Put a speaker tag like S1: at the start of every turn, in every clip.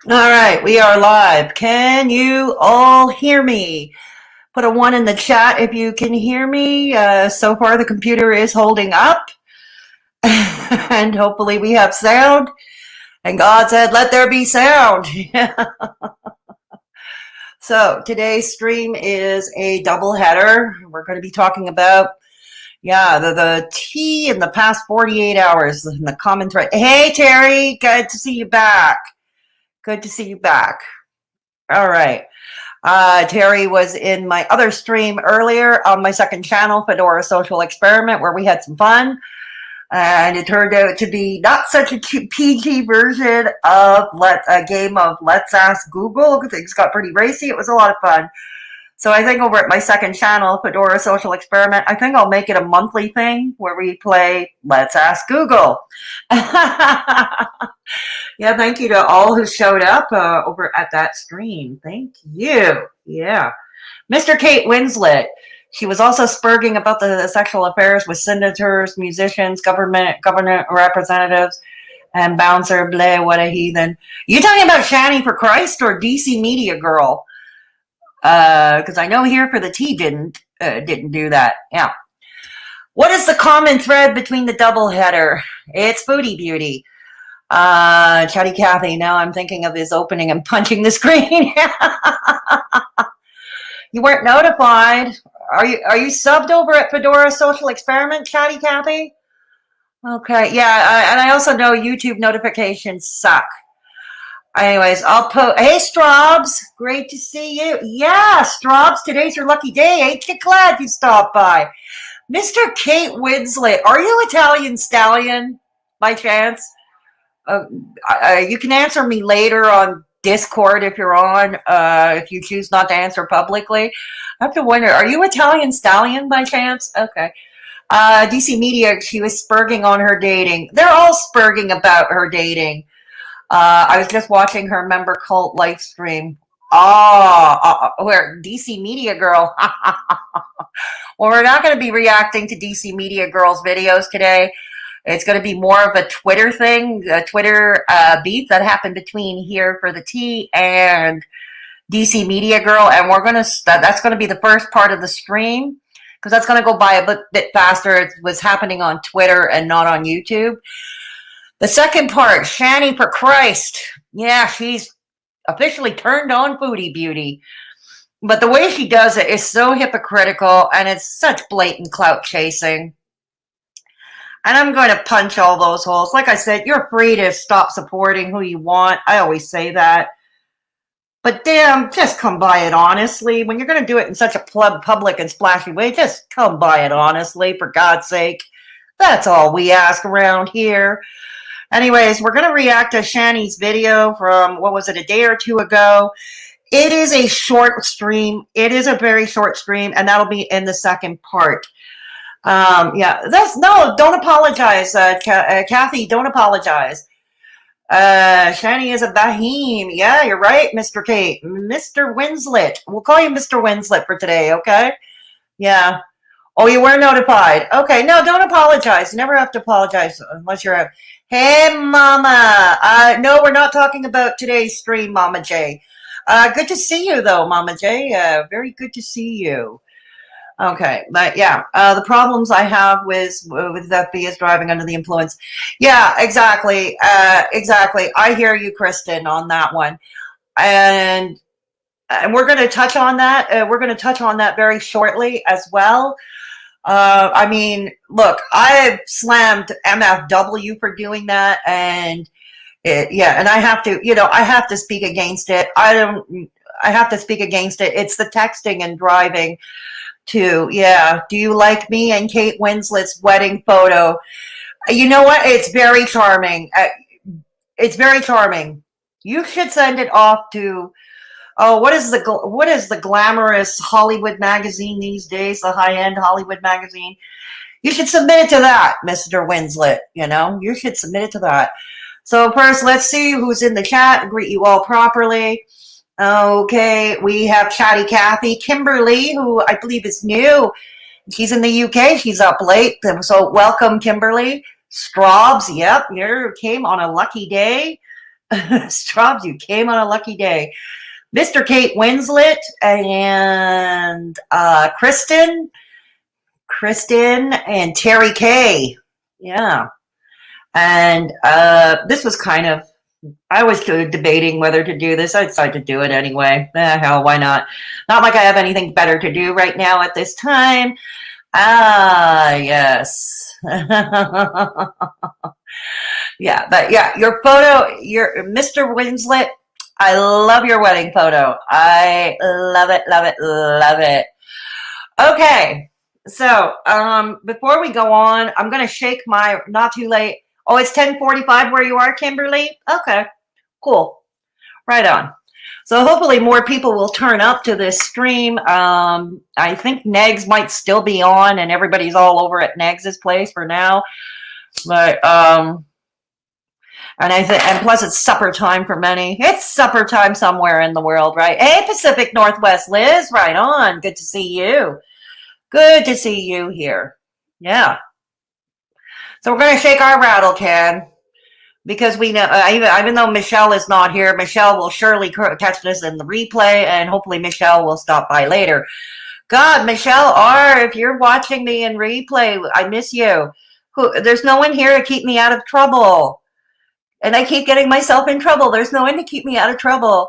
S1: All right, we are live. Can you all hear me? Put a 1 in the chat if you can hear me. So far, the computer is holding up, and hopefully we have sound. And God said, let there be sound. So today's stream is a double header. We're going to be talking about, the tea in the past 48 hours in the common thread. Hey, Terry, good to see you back. Good to see you back. All right. Terry was in my other stream earlier on my second channel, Fedora Social Experiment, where we had some fun. And it turned out to be not such a PG version of a game of Let's Ask Google. Things got pretty racy. It was a lot of fun. So I think over at my second channel, Fedora Social Experiment, I think I'll make it a monthly thing where we play Let's Ask Google. Yeah, thank you to all who showed up over at that stream. Thank you. Yeah. Mr. Kate Winslet. She was also spurging about the sexual affairs with senators, musicians, government representatives, and bouncer, blah, what a heathen. You talking about ShannyForChrist or DCMediagirl? Because I know Here for the Tea didn't do that. Yeah. What is the common thread between the double header? It's Foodie Beauty. Chatty Cathy. Now I'm thinking of his opening and punching the screen. You weren't notified. Are you subbed over at Fedora Social Experiment, Chatty Cathy? Okay. Yeah. And I also know YouTube notifications suck. Anyways, I'll put, hey, Straubs, great to see you. Yeah, Straubs, today's your lucky day. Ain't you glad you stopped by? Mr. Kate Winslet, are you Italian Stallion by chance? You can answer me later on Discord if you're on, if you choose not to answer publicly. I have to wonder, are you Italian Stallion by chance? Okay. DC Media, she was spurging on her dating. They're all spurging about her dating. I was just watching her member cult live stream. Where DCMediagirl. Well, we're not going to be reacting to DCMediagirl's videos today. It's going to be more of a Twitter thing, a Twitter beef that happened between Here for the Tea and DCMediagirl, and we're going to that's going to be the first part of the stream because that's going to go by a bit faster. It was happening on Twitter and not on YouTube. The second part, ShannyForChrist. Yeah, she's officially turned on Foodie Beauty. But the way she does it is so hypocritical, and it's such blatant clout chasing. And I'm going to punch all those holes. Like I said, you're free to stop supporting who you want. I always say that. But damn, just come by it honestly. When you're going to do it in such a public and splashy way, just come by it honestly, for God's sake. That's all we ask around here. Anyways, we're going to react to Shanny's video from, what was it, a day or two ago. It is a short stream. It is a very short stream, and that'll be in the second part. Don't apologize, Kathy, don't apologize. Shanny is a Bahim. Yeah, you're right, Mr. Kate. Mr. Winslet. We'll call you Mr. Winslet for today, okay? Yeah. Oh, you were notified. Okay, no, don't apologize. You never have to apologize unless you're a... Hey, Mama. No, we're not talking about today's stream, Mama J. Good to see you, though, Mama J. Very good to see you. Okay, but yeah, the problems I have with FB is driving under the influence. Yeah, exactly. Exactly. I hear you, Kristen, on that one. And we're going to touch on that. We're going to touch on that very shortly as well. I mean, look, I've slammed MFW for doing that, and and I have to, I have to speak against it. I have to speak against it. It's the texting and driving too. Yeah. Do you like me and Kate Winslet's wedding photo? You know what? It's very charming. It's very charming. You should send it off to, what is the glamorous Hollywood magazine these days, the high-end Hollywood magazine? You should submit it to that, Mr. Winslet, you should submit it to that. So first, let's see who's in the chat and greet you all properly. Okay, we have Chatty Cathy, Kimberly, who I believe is new. She's in the UK. She's up late. So welcome, Kimberly. Straubs, yep, you came on a lucky day. Straubs, you came on a lucky day. Mr. Kate Winslet and Kristen and Terry K. Yeah. And this was kind of, I was debating whether to do this. I decided to do it anyway. Hell, why not? Not like I have anything better to do right now at this time. Ah, yes. Yeah, but yeah, your photo, your Mr. Winslet, I love your wedding photo. I love it, love it, love it. Okay, so before we go on, I'm gonna shake my not too late. Oh, it's 10:45 where you are, Kimberly? Okay, cool. Right on. So hopefully more people will turn up to this stream. I think Negs might still be on and everybody's all over at Negs' place for now. But and plus it's supper time for many. It's supper time somewhere in the world, right? Hey, Pacific Northwest Liz, right on. Good to see you. Good to see you here. Yeah. So we're going to shake our rattle can because we know, even though Michelle is not here, Michelle will surely catch this in the replay, and hopefully Michelle will stop by later. God, Michelle R., if you're watching me in replay, I miss you. There's no one here to keep me out of trouble. And I keep getting myself in trouble. There's no one to keep me out of trouble.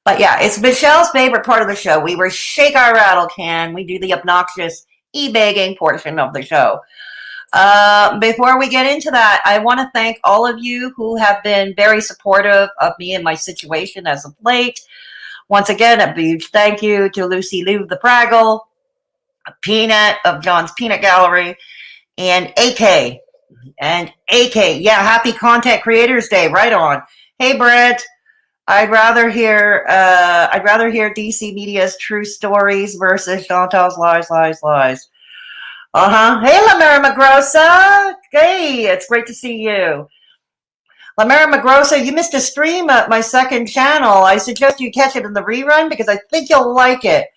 S1: But yeah, it's Michelle's favorite part of the show. We were shake our rattle can. We do the obnoxious e-begging portion of the show. Before we get into that, I want to thank all of you who have been very supportive of me and my situation as of late. Once again, a huge thank you to Lucy Lou the Praggle, Peanut of John's Peanut Gallery, and AK. And AK, yeah, happy Content Creators Day, right on. Hey, Brent, I'd rather hear DC Media's true stories versus Chantal's lies. Hey, Lamera Magrosa. Hey, it's great to see you. Lamera Magrosa, you missed a stream at my second channel. I suggest you catch it in the rerun because I think you'll like it.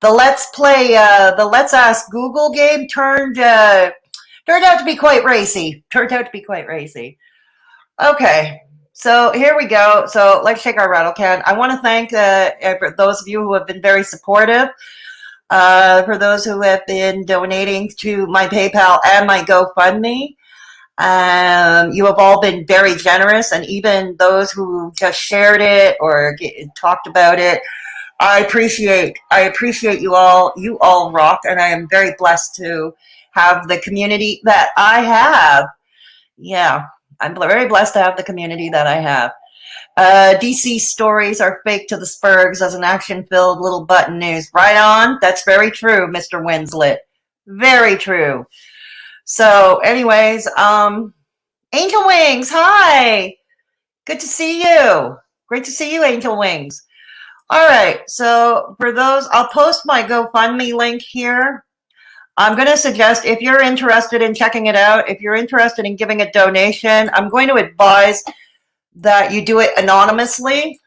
S1: The Let's Ask Google game turned out to be quite racy. Okay, so here we go. So let's shake our rattle can. I want to thank those of you who have been very supportive. For those who have been donating to my PayPal and my GoFundMe. You have all been very generous, and even those who just shared it or talked about it. I appreciate you all. You all rock, and I am very blessed to have the community that I have. Yeah, I'm very blessed to have the community that I have. DC stories are fake to the spurgs as an action-filled little button news. Right on. That's very true, Mr. Winslet. Very true. So, anyways, Angel Wings, hi. Good to see you. Great to see you, Angel Wings. All right. So, for those, I'll post my GoFundMe link here. I'm going to suggest if you're interested in checking it out, if you're interested in giving a donation, I'm going to advise that you do it anonymously.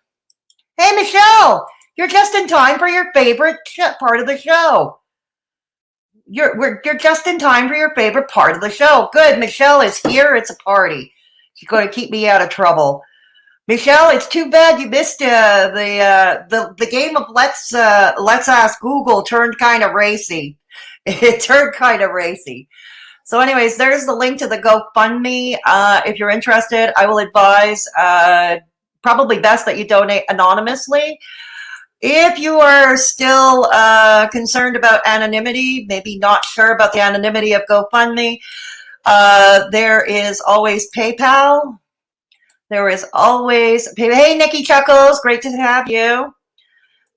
S1: Hey, Michelle, you're just in time for your favorite part of the show. You're just in time for your favorite part of the show. Good, Michelle is here. It's a party. She's going to keep me out of trouble. Michelle, it's too bad you missed the game of Let's Ask Google turned kind of racy. It turned kind of racy. So anyways, there's the link to the GoFundMe. If you're interested, I will advise probably best that you donate anonymously. If you are still concerned about anonymity, maybe not sure about the anonymity of GoFundMe, there is always PayPal. There is always, hey, Nikki Chuckles, great to have you.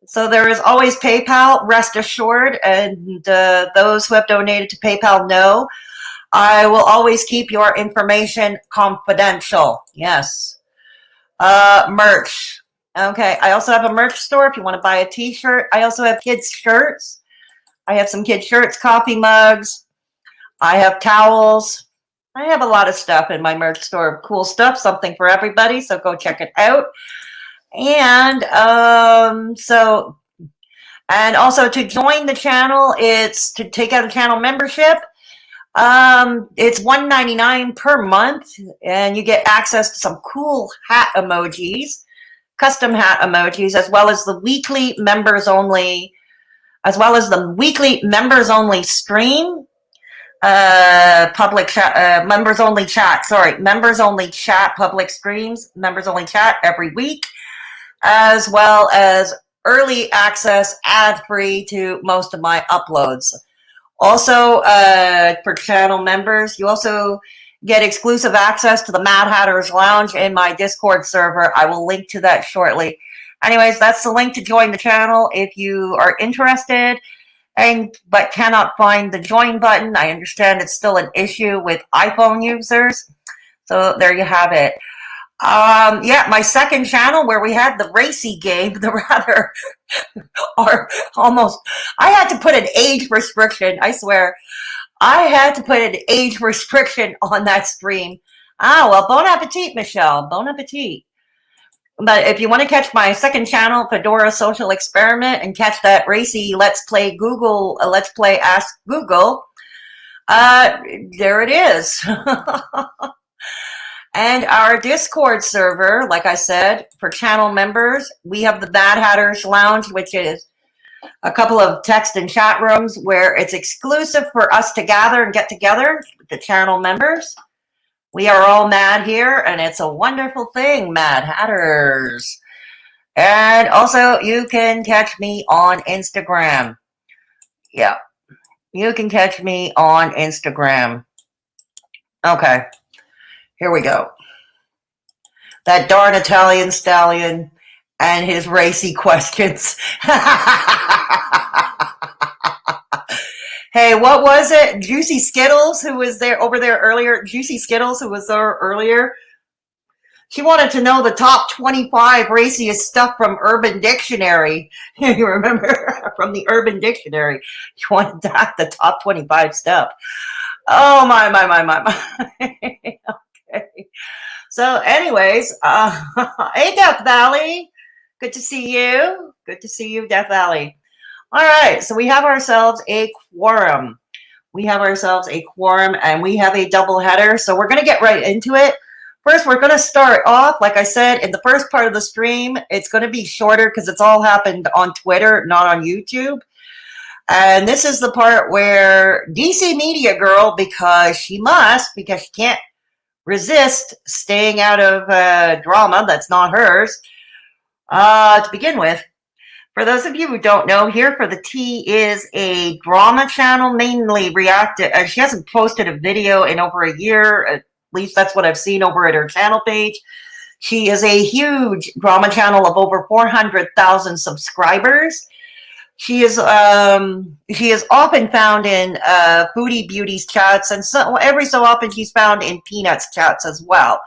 S1: So there is always PayPal, rest assured, and those who have donated to PayPal know. I will always keep your information confidential. Yes. Merch. Okay. I also have a merch store if you want to buy a t-shirt. I also have kids shirts. I have some kids shirts, coffee mugs. I have towels. I have a lot of stuff in my merch store. Cool stuff, something for everybody. So go check it out. And and also to join the channel, it's to take out a channel membership. It's $1.99 per month, and you get access to some cool hat emojis, custom hat emojis, as well as the weekly members only, stream, public chat, members only chat, public streams, members only chat every week, as well as early access ad-free to most of my uploads. Also, for channel members, you also get exclusive access to the Mad Hatter's Lounge in my Discord server. I will link to that shortly. Anyways, that's the link to join the channel if you are interested but cannot find the join button. I understand it's still an issue with iPhone users. So there you have it. Yeah, my second channel where we had the racy game, I had to put an age restriction. I swear, I had to put an age restriction on that stream. Well, bon appetit, Michelle. Bon appetit. But if you want to catch my second channel, Fedora Social Experiment, and catch that racy Let's Play Ask Google, there it is. And our Discord server, like I said, for channel members, we have the Mad Hatter's Lounge, which is a couple of text and chat rooms where it's exclusive for us to gather and get together with the channel members. We are all mad here, and it's a wonderful thing, Mad Hatters. And also, you can catch me on Instagram. Yeah, you can catch me on Instagram. Okay, here we go. That darn Italian stallion and his racy questions. Hey, what was it? Juicy Skittles, who was there over there earlier? Juicy Skittles, who was there earlier? She wanted to know the top 25 raciest stuff from Urban Dictionary. You remember? From the Urban Dictionary. She wanted that, the top 25 stuff. Oh, my. Okay. So, anyways, hey, Death Valley. Good to see you. Good to see you, Death Valley. All right, so we have ourselves a quorum. And we have a double header. So we're going to get right into it. First, we're going to start off, like I said, in the first part of the stream. It's going to be shorter because it's all happened on Twitter, not on YouTube. And this is the part where DCMediagirl, because she can't resist staying out of drama that's not hers, to begin with. For those of you who don't know, Here for the Tea is a drama channel, mainly reactive. She hasn't posted a video in over a year. At least that's what I've seen over at her channel page. She is a huge drama channel of over 400,000 subscribers. She is often found in Foodie Beauty's chats, and every so often she's found in Peanuts chats as well.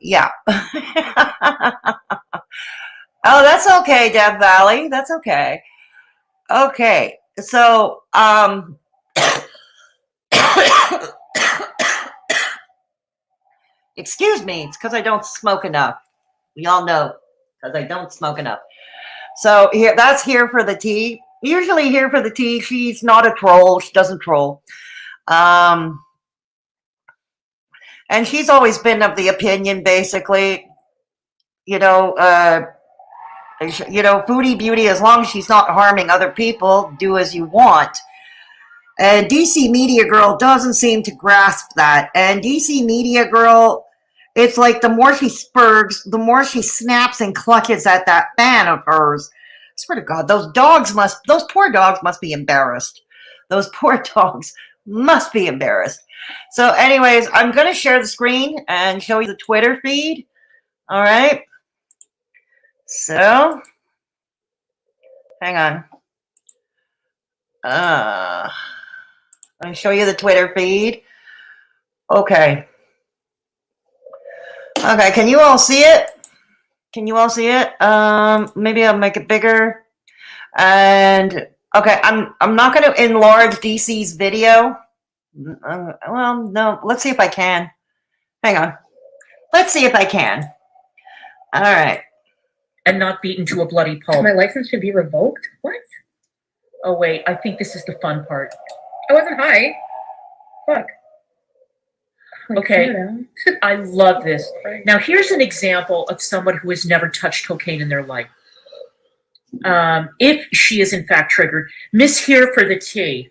S1: Yeah. Oh, that's okay, Death Valley. That's okay. Okay, so, excuse me, it's because I don't smoke enough. We all know, because I don't smoke enough. So, that's Here for the Tea. Usually Here for the Tea, she's not a troll. She doesn't troll. And she's always been of the opinion, basically, Foodie Beauty, as long as she's not harming other people, do as you want. And DCMediagirl doesn't seem to grasp that. And DCMediagirl, it's like the more she spurgs, the more she snaps and clutches at that fan of hers. I swear to God, those poor dogs must be embarrassed. Those poor dogs must be embarrassed. So anyways, I'm going to share the screen and show you the Twitter feed. All right. So, hang on. Let me show you the Twitter feed. Okay. Okay, can you all see it? Maybe I'll make it bigger. And okay, I'm not going to enlarge DC's video. Well, no, let's see if I can. Hang on. Let's see if I can. All right.
S2: And not beaten to a bloody pulp. My license should be revoked? What? Oh, wait, I think this is the fun part. I wasn't high. Fuck. Okay, I love this. Now, here's an example of someone who has never touched cocaine in their life. If she is in fact triggered, Miss Here for the tea.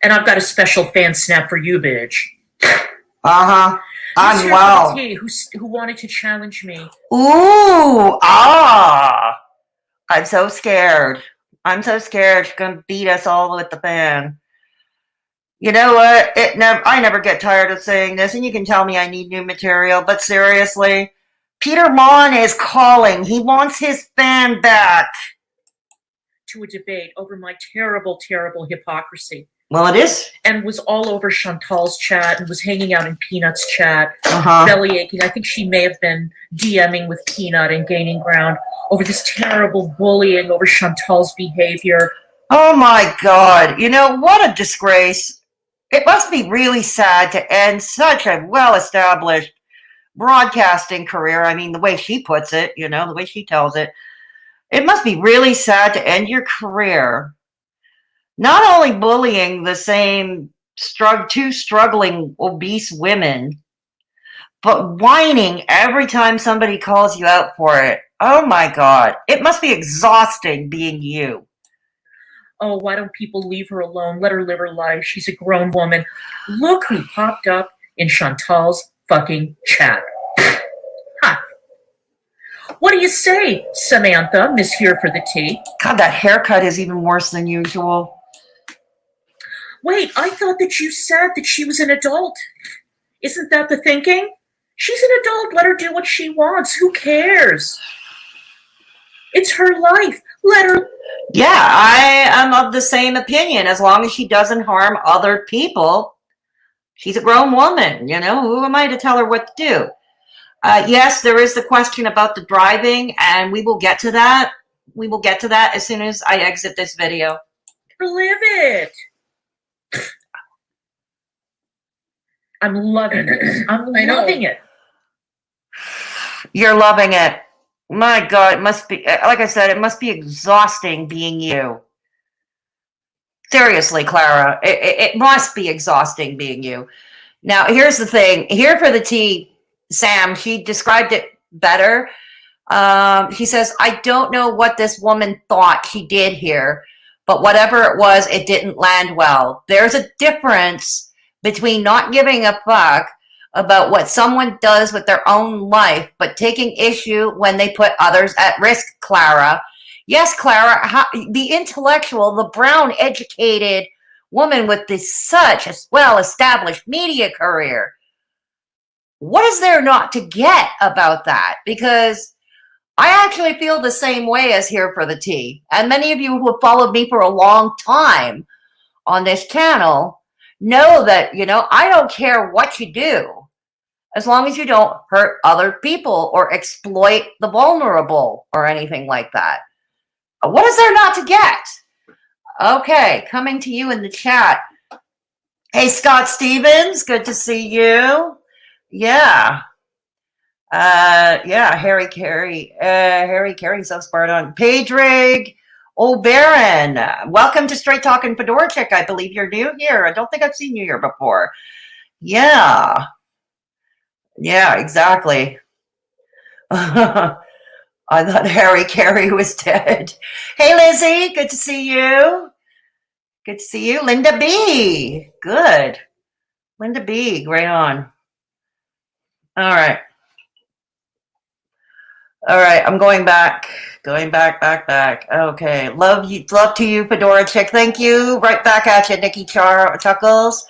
S2: And I've got a special fan snap for you, bitch.
S1: Uh-huh.
S2: Miss Here
S1: Wow.
S2: for the tea, who wanted to challenge me.
S1: Ooh, I'm so scared. I'm so scared she's gonna beat us all with the fan. You know what? I never get tired of saying this, and you can tell me I need new material, but seriously, Peter Mon is calling. He wants his fan back.
S2: To a debate over my terrible, terrible hypocrisy.
S1: Well, it is.
S2: And was all over Chantal's chat and was hanging out in Peanut's chat, belly aching. I think she may have been DMing with Peanut and gaining ground over this terrible bullying over Chantal's behavior.
S1: Oh my God. You know, what a disgrace. It must be really sad to end such a well-established broadcasting career. I mean, the way she puts it, you know, the way she tells it. It must be really sad to end your career not only bullying the same two struggling obese women, but whining every time somebody calls you out for it. Oh my God. It must be exhausting being you.
S2: Oh, why don't people leave her alone? Let her live her life. She's a grown woman. Look who popped up in Chantal's fucking chat. Huh. What do you say, Samantha, Miss Here for the tea? God,
S1: that haircut is even worse than usual.
S2: Wait, I thought that you said that she was an adult. Isn't that the thinking? She's an adult. Let her do what she wants. Who cares? It's her life. Let her...
S1: Yeah, I am of the same opinion. As long as she doesn't harm other people, she's a grown woman. You know, who am I to tell her what to do? Yes, there is the question about the driving, and we will get to that. We will get to that as soon as I exit this video.
S2: Live it. I'm loving it. I'm loving it.
S1: You're loving it. My God, it must be, like I said, it must be exhausting being you. Seriously, Clara, it must be exhausting being you. Now, here's the thing. Here for the tea, Sam, she described it better. She says, I don't know what this woman thought she did here, but whatever it was, it didn't land well. There's a difference between not giving a fuck about what someone does with their own life, but taking issue when they put others at risk, Clara. Yes, Clara, the intellectual, the brown, educated woman with such a well-established media career. What is there not to get about that? Because I actually feel the same way as Here for the tea. And many of you who have followed me for a long time on this channel know that, you know, I don't care what you do, as long as you don't hurt other people or exploit the vulnerable or anything like that. What is there not to get? Okay, coming to you in the chat. Hey, Scott Stevens, good to see you. Yeah. Yeah, Harry Carey, so spot on. Paige Rig, Baron, welcome to Straight Talkin' Fedora Chick. I believe you're new here. I don't think I've seen you here before. Yeah. Yeah, exactly. I thought Harry Carey was dead. Hey, Lizzie, good to see you. Good to see you. Linda B, good. Linda B, great on. All right. All right, I'm going back. Back. Okay, love to you, Fedora Chick. Thank you. Right back at you, Nikki Chuckles.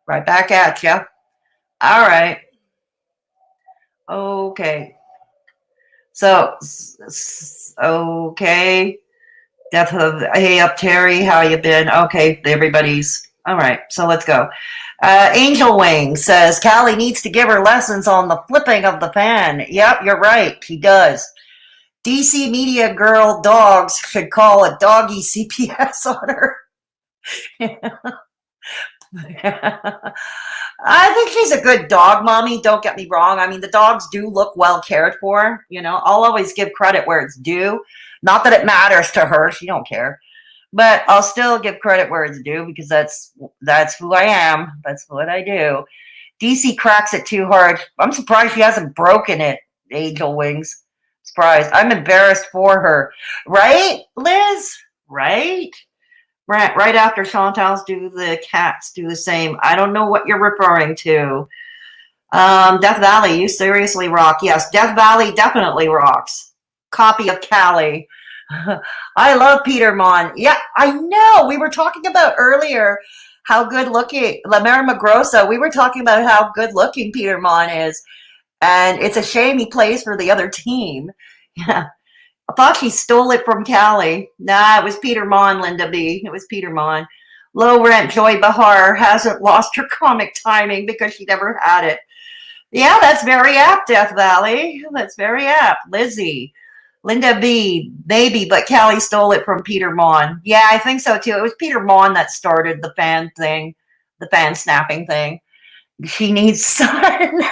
S1: Right back at you. All right. Okay. So, okay. Hey up, Terry. How you been? Okay, everybody's. All right, so let's go. Angel Wing says, Callie needs to give her lessons on the flipping of the fan. Yep, you're right. She does. DCMediagirl dogs should call a doggy CPS on her. I think she's a good dog mommy. Don't get me wrong. I mean, the dogs do look well cared for. You know, I'll always give credit where it's due. Not that it matters to her. She don't care. But I'll still give credit where it's due because that's who I am. That's what I do. DC cracks it too hard. I'm surprised she hasn't broken it, Angel Wings. Surprised. I'm embarrassed for her. Right, Liz? Right? Right after Chantal's do the cats do the same. I don't know what you're referring to. Death Valley, you seriously rock. Yes, Death Valley definitely rocks. Copy of Callie. I love Peter Mon. Yeah, I know. We were talking about earlier how good looking La Mera Magrosa. We were talking about how good looking Peter Mon is. And it's a shame he plays for the other team. Yeah. I thought she stole it from Callie. Nah, it was Peter Mon, Linda B. It was Peter Mon. Low rent Joy Behar hasn't lost her comic timing because she never had it. Yeah, that's very apt, Death Valley. That's very apt. Lizzie. Linda B. Maybe, but Callie stole it from Peter Mon. Yeah, I think so too. It was Peter Mon that started the fan thing, the fan snapping thing. She needs sun.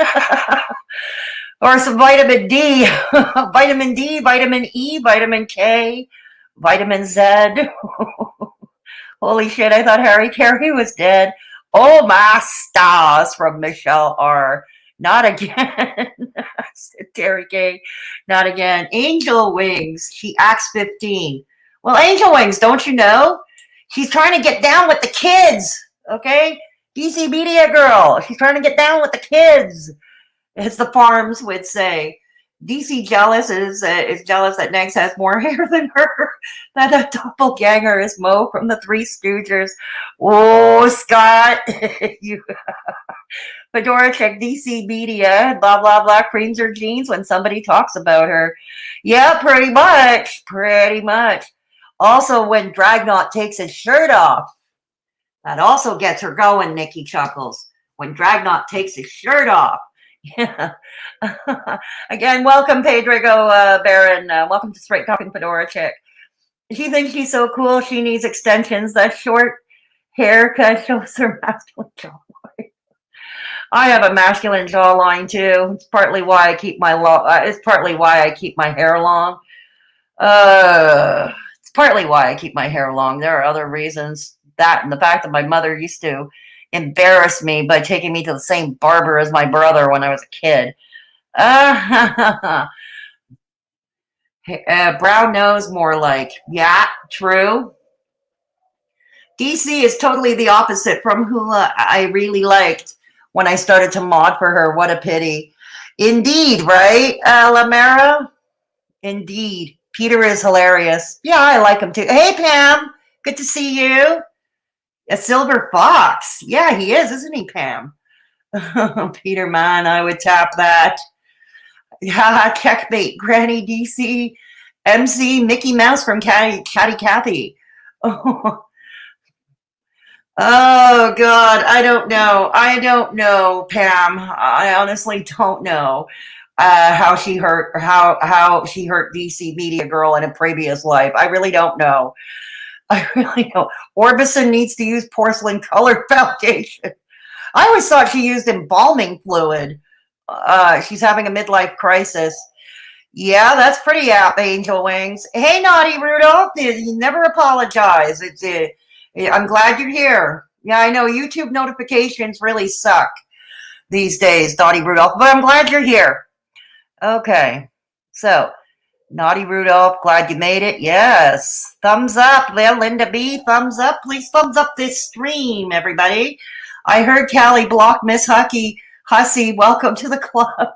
S1: Or some vitamin D. Vitamin D, vitamin E, vitamin K, vitamin Z. Holy shit, I thought Harry Carey was dead. Oh my stars from Michelle R. Not again. Terry K. Not again. Angel Wings. She acts 15. Well, Angel Wings, don't you know? She's trying to get down with the kids. Okay? DCMediagirl. She's trying to get down with the kids. As the farms would say. DC jealous is jealous that Negs has more hair than her. That doppelganger is Mo from the Three Stooges. Oh, Scott. You Fedora check DC Media, blah, blah, blah, creams her jeans when somebody talks about her. Yeah, pretty much. Pretty much. Also, when Dragnaut takes his shirt off, that also gets her going, Nikki chuckles. When Dragnaut takes his shirt off. Yeah. Again, welcome, Pedrigo Baron. Welcome to Straight Talking Fedora Chick. She thinks she's so cool, she needs extensions. That short haircut shows her masculine jawline. I have a masculine jawline too. It's partly why I keep my it's partly why I keep my hair long. It's partly why I keep my hair long. There are other reasons. That and the fact that my mother used to embarrass me by taking me to the same barber as my brother when I was a kid. Brown nose, more like. Yeah, true. DC is totally the opposite from who I really liked when I started to mod for her. What a pity. Indeed, right, Lamera? Indeed. Peter is hilarious. Yeah, I like him too. Hey, Pam. Good to see you. A silver fox. Yeah, he is, isn't he, Pam? Peter, man, I would tap that. Yeah, checkmate. Granny DC, MC, Mickey Mouse from Catty Cathy. Oh, God, I don't know. I don't know, Pam. I honestly don't know how she hurt DCMediagirl in a previous life. I really don't know. I really don't. Orbison needs to use porcelain color foundation. I always thought she used embalming fluid. She's having a midlife crisis. Yeah, that's pretty apt, Angel Wings. Hey, Naughty Rudolph, you never apologize. I'm glad you're here. Yeah, I know YouTube notifications really suck these days, Naughty Rudolph, but I'm glad you're here. Okay, so Naughty Rudolph, glad you made it. Yes, thumbs up. Well, Linda B, thumbs up. Please thumbs up this stream, everybody. I heard Callie block Miss Hussey. Welcome to the club.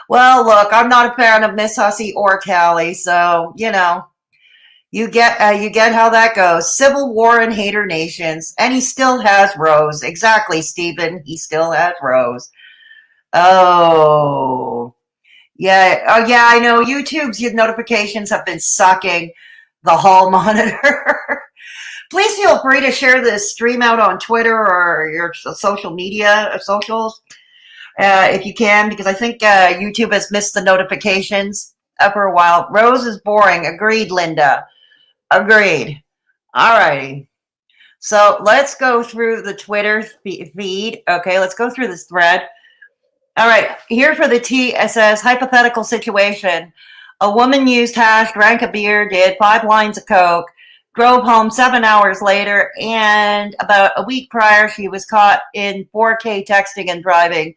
S1: Well, look, I'm not a fan of Miss Hussey or Callie, so you know, you get how that goes. Civil war in hater nations, and he still has Rose. Exactly, Stephen. He still has Rose. Oh, yeah. Oh, yeah. I know. YouTube's notifications have been sucking the hall monitor. Please feel free to share this stream out on Twitter or your social media socials. If you can, because I think YouTube has missed the notifications for a while. Rose is boring. Agreed, Linda. Agreed. All righty. So let's go through the Twitter feed. Okay, let's go through this thread. All right, here for the tea, it says, hypothetical situation. A woman used hash, drank a beer, did 5 lines of coke, drove home 7 hours later, and about a week prior, she was caught in 4K texting and driving.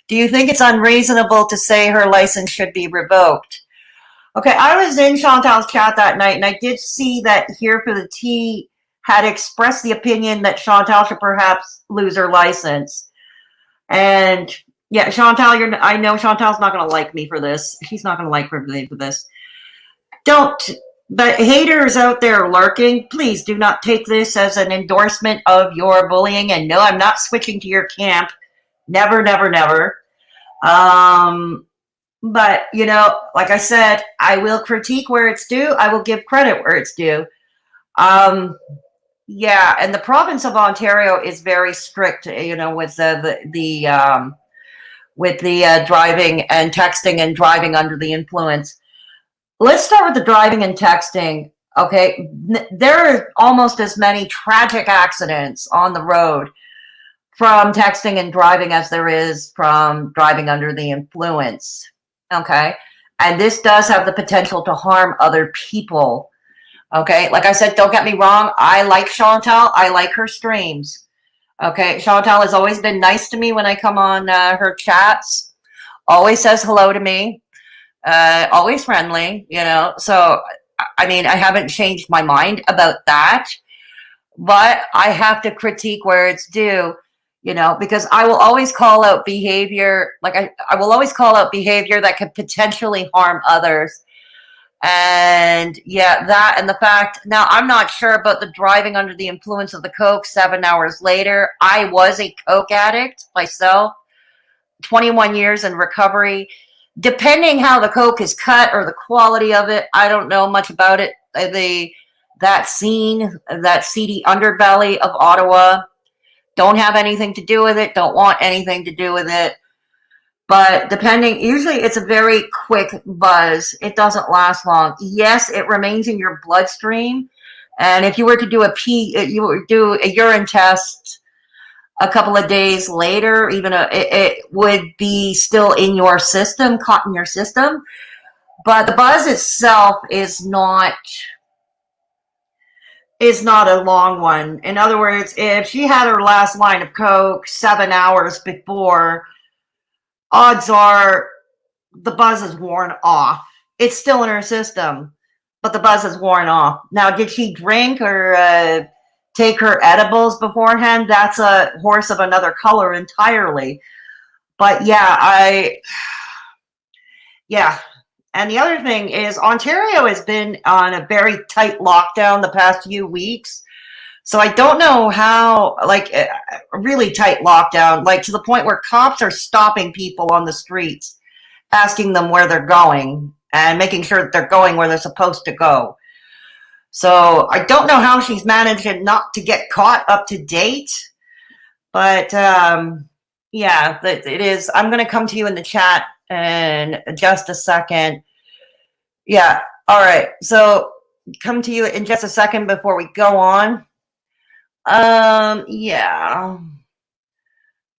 S1: Do you think it's unreasonable to say her license should be revoked? Okay, I was in Chantal's chat that night, and I did see that Here for the Tea had expressed the opinion that Chantal should perhaps lose her license. And yeah, Chantal, I know Chantal's not going to like me for this. She's not going to like me for this. But haters out there lurking, please do not take this as an endorsement of your bullying. And no, I'm not switching to your camp. Never, never, never. But, you know, like I said, I will critique where it's due. I will give credit where it's due. Yeah, and the province of Ontario is very strict, you know, with the driving and texting and driving under the influence. Let's start with the driving and texting. Okay, there are almost as many tragic accidents on the road from texting and driving as there is from driving under the influence. Okay, and this does have the potential to harm other people. Okay, like I said, don't get me wrong. I like Chantal. I like her streams. Okay, Chantal has always been nice to me when I come on her chats. Always says hello to me. Always friendly, you know. So, I mean, I haven't changed my mind about that. But I have to critique where it's due, you know, because I will always call out behavior. Like I will always call out behavior that could potentially harm others. And yeah, that and the fact, now I'm not sure about the driving under the influence of the coke 7 hours later. I was a coke addict myself, 21 years in recovery. Depending how the coke is cut or the quality of it, I don't know much about it. That scene, that seedy underbelly of Ottawa, don't have anything to do with it, don't want anything to do with it. But usually it's a very quick buzz. It doesn't last long. Yes, it remains in your bloodstream. And if you were to do you would do a urine test a couple of days later, even it would be still in your system, caught in your system. But the buzz itself is not a long one. In other words, if she had her last line of coke 7 hours before, odds are the buzz is worn off. It's still in her system, but the buzz is worn off. Now, did she drink or take her edibles beforehand? That's a horse of another color entirely. But yeah, And the other thing is Ontario has been on a very tight lockdown the past few weeks. So I don't know how, like, a really tight lockdown, like to the point where cops are stopping people on the streets, asking them where they're going and making sure that they're going where they're supposed to go. So I don't know how she's managing not to get caught up to date. But yeah, it is. I'm going to come to you in the chat in just a second. Yeah. All right. So come to you in just a second before we go on. Yeah.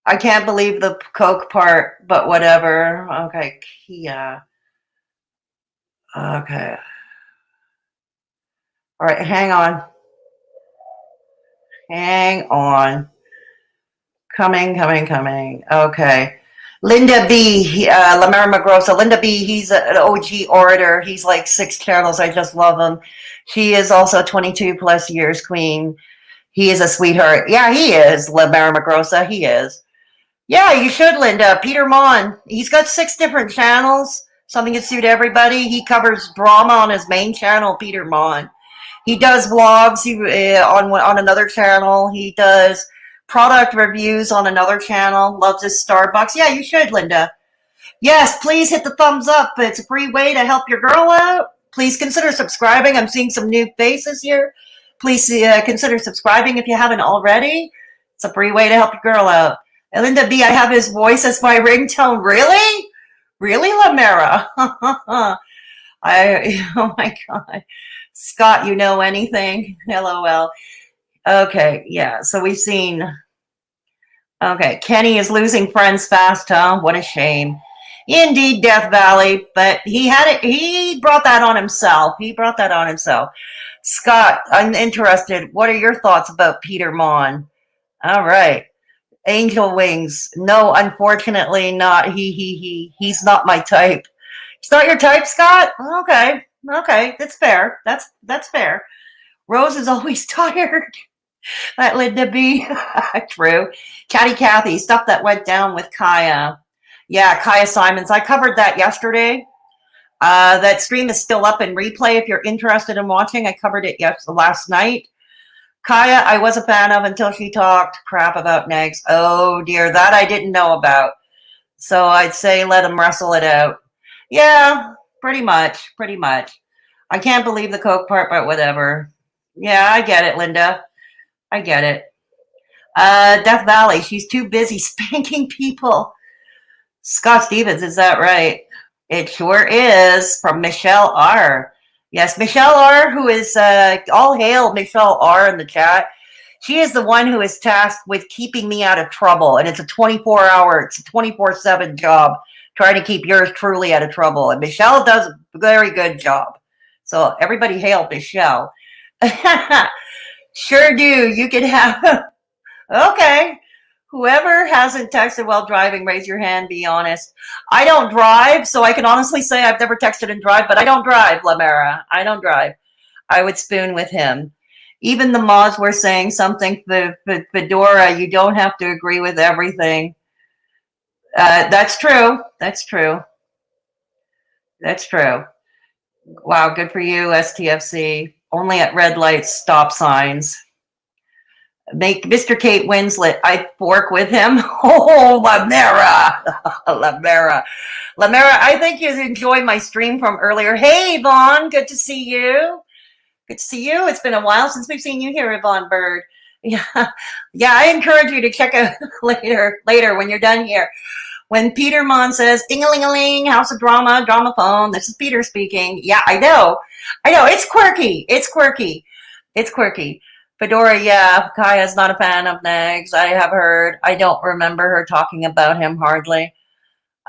S1: I can't believe the coke part, but whatever. Okay, Kia. Okay. All right, hang on. Hang on. Coming. Okay. Linda B, Lamera Magrosa. Linda B, he's an OG orator. He's like 6 channels. I just love him. She is also 22 plus years queen. He is a sweetheart. Yeah, he is, Lamera Magrosa. He is. Yeah, you should, Linda. Peter Mon. He's got 6 different channels. Something to suit everybody. He covers drama on his main channel, Peter Mon. He does vlogs on another channel. He does product reviews on another channel. Loves his Starbucks. Yeah, you should, Linda. Yes, please hit the thumbs up. It's a free way to help your girl out. Please consider subscribing. I'm seeing some new faces here. Please consider subscribing if you haven't already. It's a free way to help your girl out. And Linda B, I have his voice as my ringtone. Really? Really, Lamera? Oh my God. Scott, you know anything? LOL. Okay, yeah, so we've seen. Okay, Kenny is losing friends fast, huh? What a shame. Indeed, Death Valley, but he had it. He brought that on himself. He brought that on himself. Scott, I'm interested. What are your thoughts about Peter Mon? All right. Angel Wings. No, unfortunately not. He's not my type. He's not your type, Scott? Okay. Okay. That's fair. That's fair. Rose is always tired. That Linda B. True. Catty Cathy, stuff that went down with Kaya. Yeah, Kaya Simons. I covered that yesterday. That stream is still up in replay if you're interested in watching. I covered it last night. Kaya, I was a fan of until she talked crap about Negs. Oh dear, that I didn't know about. So I'd say let them wrestle it out. Yeah, pretty much. I can't believe the Coke part, but whatever. Yeah, I get it, Linda. I get it. Death Valley, she's too busy spanking people. Scott Stevens, is that right? It sure is, from Michelle R. Yes, Michelle R, who is, all hail Michelle R in the chat. She is the one who is tasked with keeping me out of trouble. And it's a 24/7 job trying to keep yours truly out of trouble. And Michelle does a very good job. So everybody hail Michelle. Sure do. You can have, okay. Whoever hasn't texted while driving, raise your hand, be honest. I don't drive, so I can honestly say I've never texted and drive, but I don't drive, Lamera. I don't drive. I would spoon with him. Even the mods were saying something, Fedora, you don't have to agree with everything. That's true. That's true. That's true. Wow, good for you, STFC. Only at red lights, stop signs. Make Mr. Kate Winslet. I fork with him. Oh, Lamera. Lamera. I think you enjoyed my stream from earlier. Hey, Yvonne. Good to see you. Good to see you. It's been a while since we've seen you here, Yvonne Bird. Yeah. I encourage you to check out later when you're done here. When Peter Mon says, ding-a-ling-a-ling, House of Drama, drama phone, this is Peter speaking. Yeah, I know. It's quirky. Fedora, yeah, Kaya's not a fan of Nags. I have heard. I don't remember her talking about him hardly.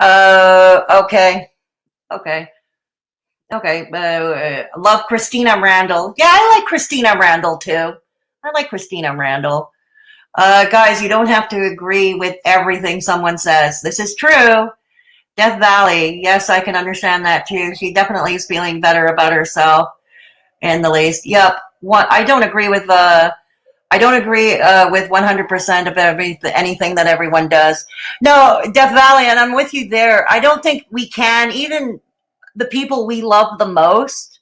S1: Okay. Love Christina Randall. Yeah, I like Christina Randall too. Guys, you don't have to agree with everything someone says. This is true. Death Valley. Yes, I can understand that too. She definitely is feeling better about herself. And the least. Yep. I don't agree with 100% of anything that everyone does. No, Death Valley, and I'm with you there. I don't think we can, even the people we love the most,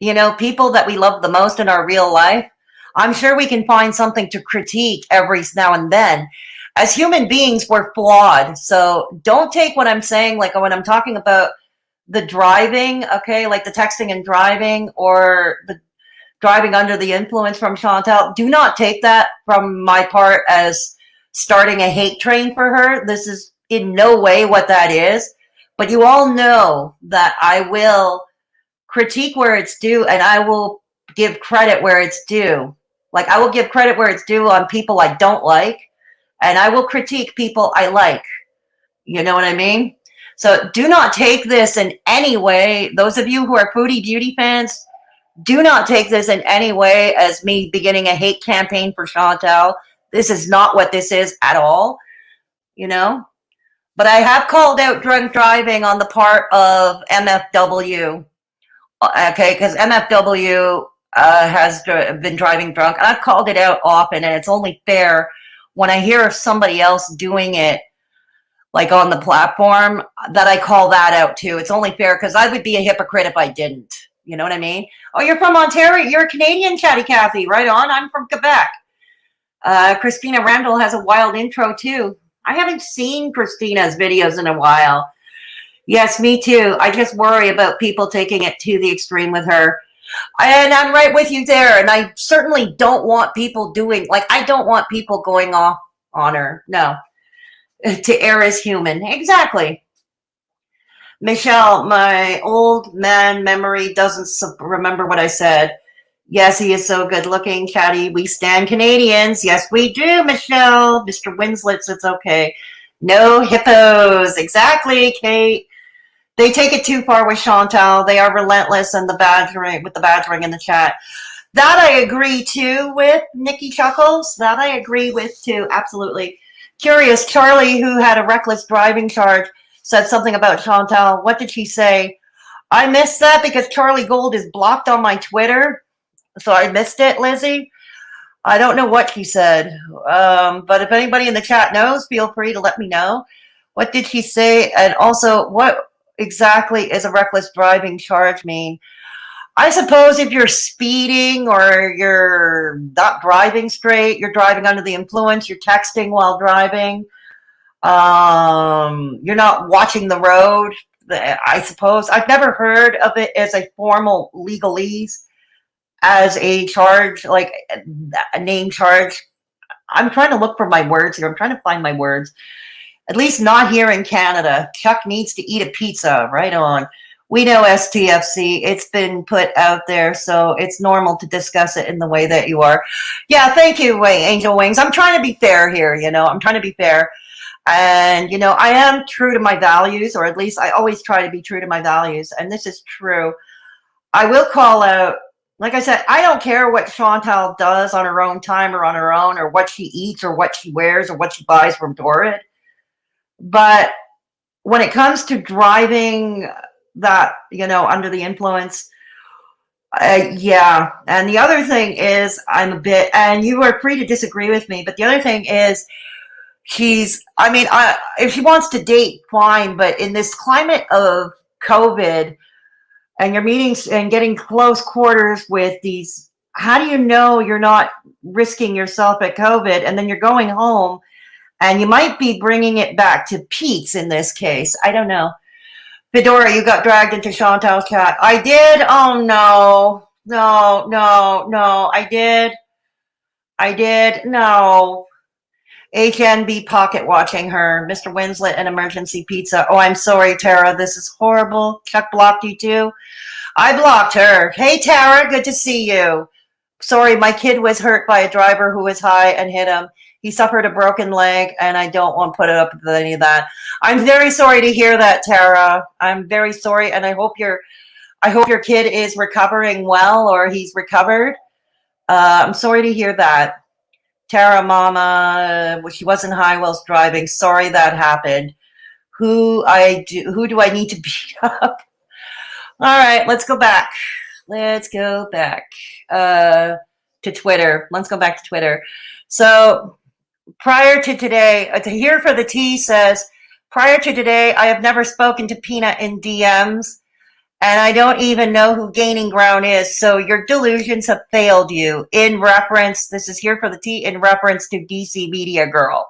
S1: people that we love the most in our real life, I'm sure we can find something to critique every now and then. As human beings, we're flawed. So don't take what I'm saying, like when I'm talking about the driving, okay, like the texting and driving, or the driving under the influence from Chantal. Do not take that from my part as starting a hate train for her. This is in no way what that is. But you all know that I will critique where it's due, and I will give credit where it's due. Like, I will give credit where it's due on people I don't like, and I will critique people I like. You know what I mean? So do not take this in any way. Those of you who are Foodie Beauty fans, do not take this in any way as me beginning a hate campaign for Chantal. This is not what this is at all, But I have called out drunk driving on the part of MFW, okay, because MFW has been driving drunk. And I've called it out often, and it's only fair when I hear of somebody else doing it, like on the platform, that I call that out too. It's only fair because I would be a hypocrite if I didn't. You know what I mean? Oh, you're from Ontario. You're a Canadian, Chatty Cathy. Right on. I'm from Quebec. Christina Randall has a wild intro too. I haven't seen Christina's videos in a while. Yes, me too. I just worry about people taking it to the extreme with her. And I'm right with you there. And I certainly don't want people I don't want people going off on her. No. To err is human. Exactly. Michelle, my old man memory doesn't remember what I said. Yes, he is so good looking, Chatty. We stand Canadians. Yes, we do, Michelle. Mr. Winslet, it's okay. No hippos. Exactly, Kate. They take it too far with Chantal. They are relentless and the badgering in the chat. That I agree too with, Nikki Chuckles. That I agree with too, absolutely. Curious, Charlie, who had a reckless driving charge, said something about Chantal. What did she say? I missed that because Charlie Gold is blocked on my Twitter. So I missed it, Lizzie. I don't know what she said. But if anybody in the chat knows, feel free to let me know. What did she say? And also, what exactly is a reckless driving charge mean? I suppose if you're speeding or you're not driving straight, you're driving under the influence, you're texting while driving, you're not watching the road, I suppose. I've never heard of it as a formal legalese, as a charge, like a name charge. I'm trying to look for my words here. I'm trying to find my words. At least not here in Canada. Chuck needs to eat a pizza. Right on. We know STFC. It's been put out there, so it's normal to discuss it in the way that you are. Yeah, thank you, Angel Wings. I'm trying to be fair here, I'm trying to be fair. And, I am true to my values, or at least I always try to be true to my values, and this is true. I will call out, like I said, I don't care what Chantal does on her own time or on her own, or what she eats or what she wears or what she buys from Torrid. But when it comes to driving that, under the influence, yeah. And the other thing is, I'm a bit, and you are free to disagree with me, but the other thing is, if she wants to date, fine, but in this climate of COVID, and you're meeting and getting close quarters with these, how do you know you're not risking yourself at COVID? And then you're going home and you might be bringing it back to Pete's in this case. I don't know. Fedora, you got dragged into Chantal's chat. I did? Oh, no. No. I did? No. HNB pocket watching her. Mr. Winslet and emergency pizza. Oh, I'm sorry, Tara. This is horrible. Chuck blocked you too. I blocked her. Hey, Tara, good to see you. Sorry, my kid was hurt by a driver who was high and hit him. He suffered a broken leg, and I don't want to put it up with any of that. I'm very sorry to hear that, Tara. I'm very sorry, and I hope your kid is recovering well, or he's recovered. I'm sorry to hear that. Tara, Mama, she wasn't high whilst driving. Sorry that happened. Who do I need to beat up? All right, let's go back. To Twitter. Let's go back to Twitter. So prior to today, to Here for the Tea says, prior to today, I have never spoken to Peanut in DMs, and I don't even know who Gaining Ground is, so your delusions have failed you. In reference, this is Here for the Tea, in reference to DCMediagirl.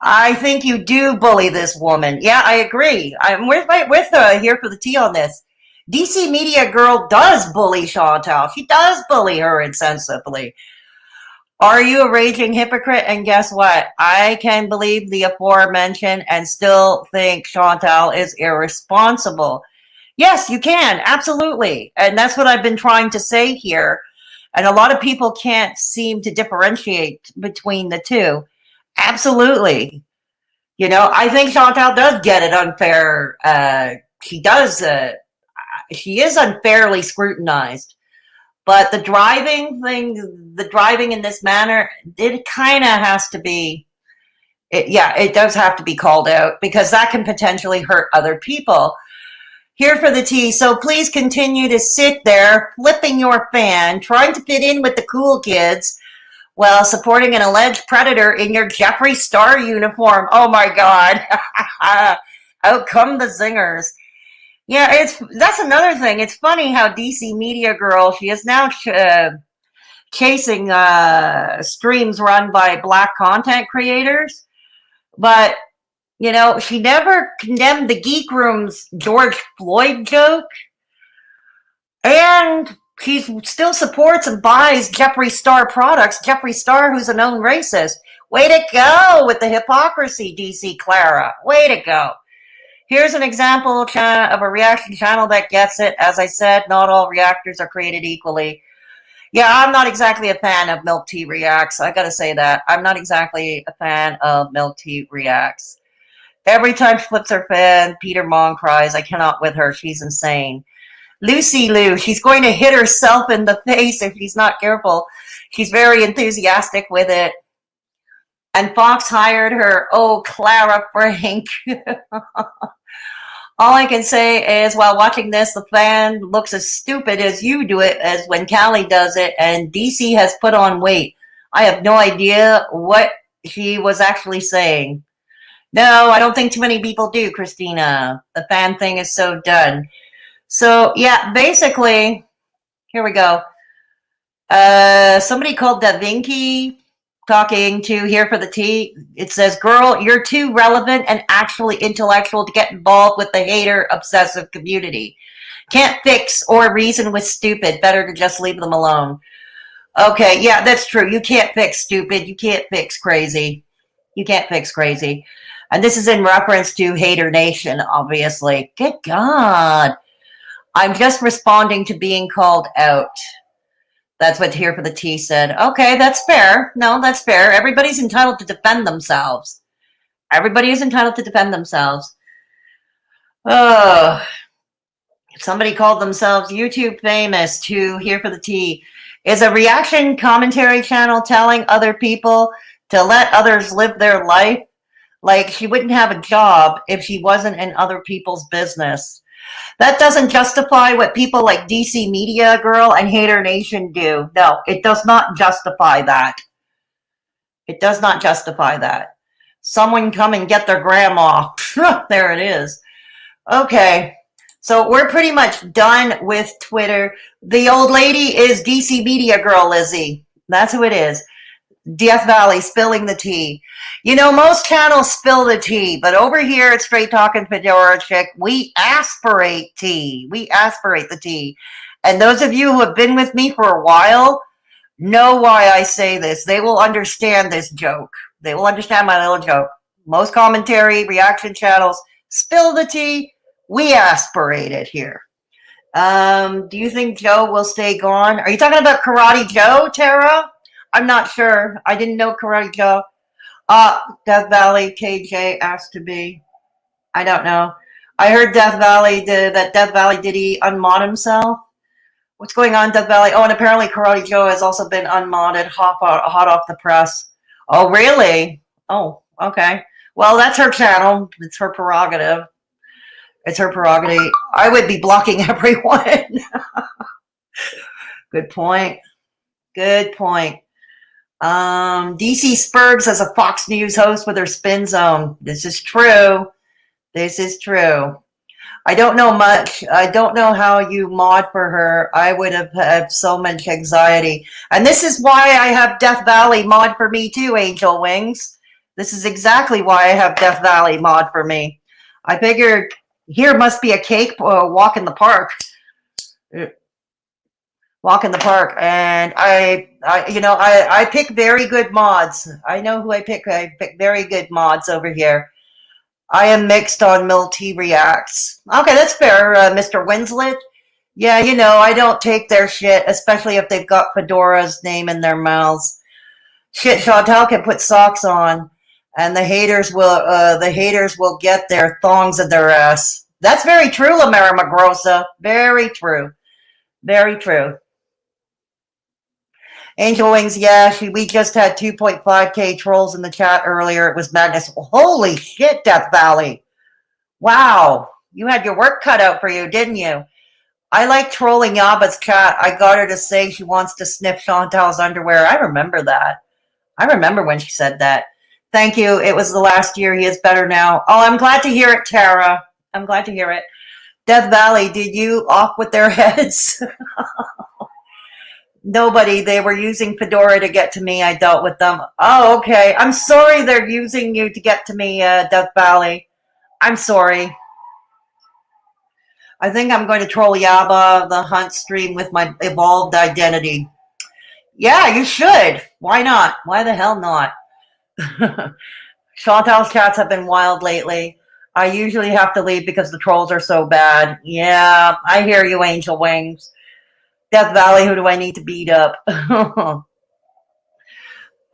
S1: I think you do bully this woman. Yeah, I agree. I'm with Here for the Tea on this. DCMediagirl does bully Chantal. She does bully her insensibly. Are you a raging hypocrite? And guess what? I can believe the aforementioned and still think Chantal is irresponsible. Yes, you can. Absolutely. And that's what I've been trying to say here. And a lot of people can't seem to differentiate between the two. Absolutely. I think Chantal does get it unfair. She does. She is unfairly scrutinized. But the driving in this manner, it kind of has to be, it does have to be called out, because that can potentially hurt other people. Here for the tea. So please continue to sit there, flipping your fan, trying to fit in with the cool kids, while supporting an alleged predator in your Jeffree Star uniform. Oh my God. Out come the zingers. Yeah, that's another thing. It's funny how DCMediagirl, she is now chasing streams run by Black content creators. But, she never condemned the Geek Room's George Floyd joke. And she still supports and buys Jeffree Star products. Jeffree Star, who's a known racist. Way to go with the hypocrisy, DC Clara. Way to go. Here's an example of a reaction channel that gets it. As I said, not all reactors are created equally. Yeah, I'm not exactly a fan of Milk Tea Reacts. I gotta say that. I'm not exactly a fan of Milk Tea Reacts. Every time she flips her fan, Peter Mon cries, I cannot with her. She's insane. Lucy Lou, she's going to hit herself in the face if she's not careful. She's very enthusiastic with it. And Fox hired her. Oh, Clara Frank. All I can say is while watching this, the fan looks as stupid as you do it as when Callie does it, and DC has put on weight. I have no idea what she was actually saying. No, I don't think too many people do, Christina. The fan thing is so done. So, yeah, basically, here we go. Somebody called Da Vinci talking to Here for the Tea. It says, girl, you're too relevant and actually intellectual to get involved with the hater obsessive community. Can't fix or reason with stupid. Better to just leave them alone. Okay, yeah, that's true. You can't fix stupid. You can't fix crazy. You can't fix crazy. And this is in reference to Hater Nation, obviously. Good God. I'm just responding to being called out. That's what Here for the Tea said. Okay, that's fair. No, that's fair. Everybody's entitled to defend themselves. Everybody is entitled to defend themselves. Oh, somebody called themselves YouTube famous to Here for the Tea. Is a reaction commentary channel telling other people to let others live their life? Like she wouldn't have a job if she wasn't in other people's business. That doesn't justify what people like DCMediagirl and Hater Nation do. No, it does not justify that. It does not justify that. Someone come and get their grandma. There it is. Okay, so we're pretty much done with Twitter. The old lady is DCMediagirl, Lizzie. That's who it is. Death Valley spilling the tea. You know, most channels spill the tea, but over here at Straight Talkin' Fedora Chic, we aspirate tea. We aspirate the tea. And those of you who have been with me for a while know why I say this. They will understand this joke. They will understand my little joke. Most commentary, reaction channels spill the tea. We aspirate it here. Do you think Joe will stay gone? Are you talking about Karate Joe, Tara? I'm not sure. I didn't know Karate Joe. Death Valley KJ asked to be. I don't know. I heard Death Valley did he unmod himself? What's going on, Death Valley? Oh, and apparently Karate Joe has also been unmodded, hot off the press. Oh, really? Oh, okay. Well, that's her channel. It's her prerogative. It's her prerogative. I would be blocking everyone. Good point. Good point. DC Spurgs as a Fox News host with her spin zone. This is true. This is true. I don't know much. I don't know how you mod for her. I would have had so much anxiety. And this is why I have Death Valley mod for me too, Angel Wings. This is exactly why I have Death Valley mod for me. I figured here must be a cake walk in the park. Walk in the park, and I pick very good mods. I know who I pick. I pick very good mods over here. I am mixed on Milty Reacts. Okay, that's fair, Mr. Winslet. Yeah, you know, I don't take their shit, especially if they've got Fedora's name in their mouths. Shit, Chantal can put socks on, and the haters will get their thongs in their ass. That's very true, Lamera Magrosa. Very true. Very true. Angel Wings, yeah, we just had 2.5K trolls in the chat earlier. It was madness. Holy shit, Death Valley. Wow. You had your work cut out for you, didn't you? I like trolling Yaba's chat. I got her to say she wants to sniff Chantal's underwear. I remember that. I remember when she said that. Thank you. It was the last year. He is better now. Oh, I'm glad to hear it, Tara. I'm glad to hear it. Death Valley, did you off with their heads? Nobody. They were using Fedora to get to me. I dealt with them. Oh, okay. I'm sorry they're using you to get to me, Death Valley. I'm sorry. I think I'm going to troll Yaba the Hunt stream with my evolved identity. Yeah, you should. Why not? Why the hell not? Chantal's chats have been wild lately. I usually have to leave because the trolls are so bad. Yeah, I hear you, Angel Wings. Death Valley, who do I need to beat up?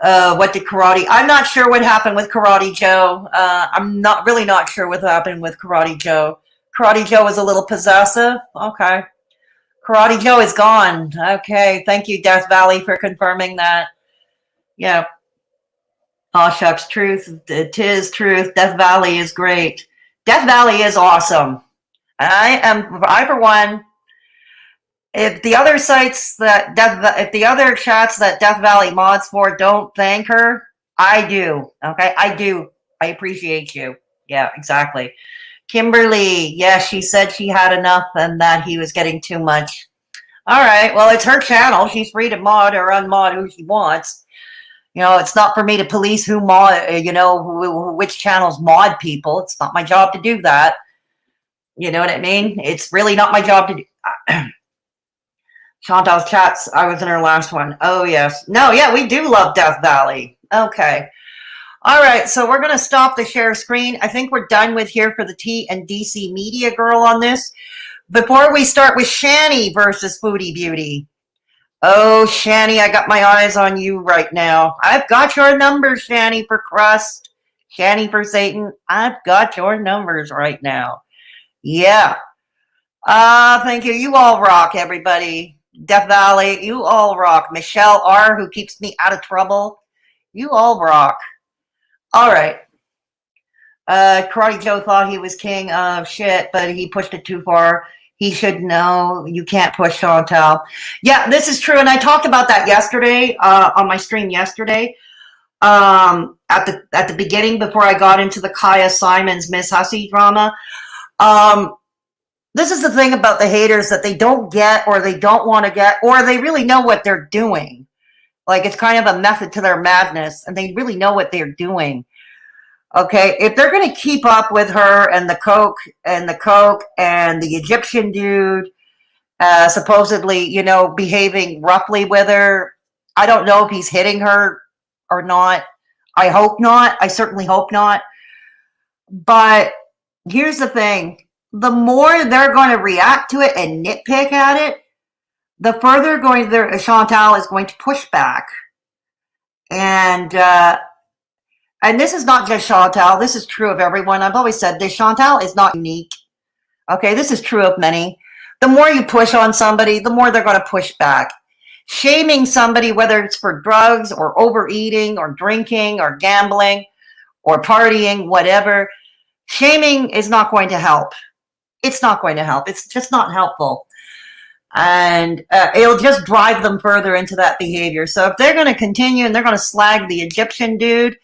S1: What did Karate? I'm not sure what happened with Karate Joe. I'm not sure what happened with Karate Joe. Karate Joe was a little possessive. Okay. Karate Joe is gone. Okay. Thank you, Death Valley, for confirming that. Yeah. Oh, shucks. Truth. It is truth. Death Valley is great. Death Valley is awesome. I for one, if the other chats that Death Valley mods for don't thank her, I do. Okay, I do. I appreciate you. Yeah, exactly. Kimberly, yeah, she said she had enough and that he was getting too much. All right, well, it's her channel. She's free to mod or unmod who she wants. You know, it's not for me to police who mod, which channels mod people. It's not my job to do that. You know what I mean? It's really not my job to do. Chantal's chats, I was in her last one. Oh, yes. No, yeah, we do love Death Valley. Okay. All right, so we're going to stop the share screen. I think we're done with here for the T and DCMediagirl on this. Before we start with Shanny versus Foodie Beauty. Oh, Shanny, I got my eyes on you right now. I've got your numbers, ShannyForChrist. Shanny for Satan. I've got your numbers right now. Yeah. Thank you. You all rock, everybody. Death Valley, you all rock. Michelle R., who keeps me out of trouble. You all rock. All right. Karate Joe thought he was king of shit, but he pushed it too far. He should know you can't push Chantal. Yeah, this is true. And I talked about that yesterday on my stream yesterday at the beginning before I got into the Kaya Simons Miss Hussey drama. This is the thing about the haters that they don't get or they don't want to get or they really know what they're doing. Like it's kind of a method to their madness and they really know what they're doing. Okay, if they're going to keep up with her and the coke and the Egyptian dude supposedly, behaving roughly with her, I don't know if he's hitting her or not. I hope not. I certainly hope not. But here's the thing. The more they're going to react to it and nitpick at it, the further Chantal is going to push back. And this is not just Chantal. This is true of everyone. I've always said this. Chantal is not unique. Okay, this is true of many. The more you push on somebody, the more they're going to push back. Shaming somebody, whether it's for drugs or overeating or drinking or gambling or partying, whatever, shaming is not going to help. It's not going to help. It's just not helpful. And it'll just drive them further into that behavior. So if they're going to continue and they're going to slag the Egyptian dude,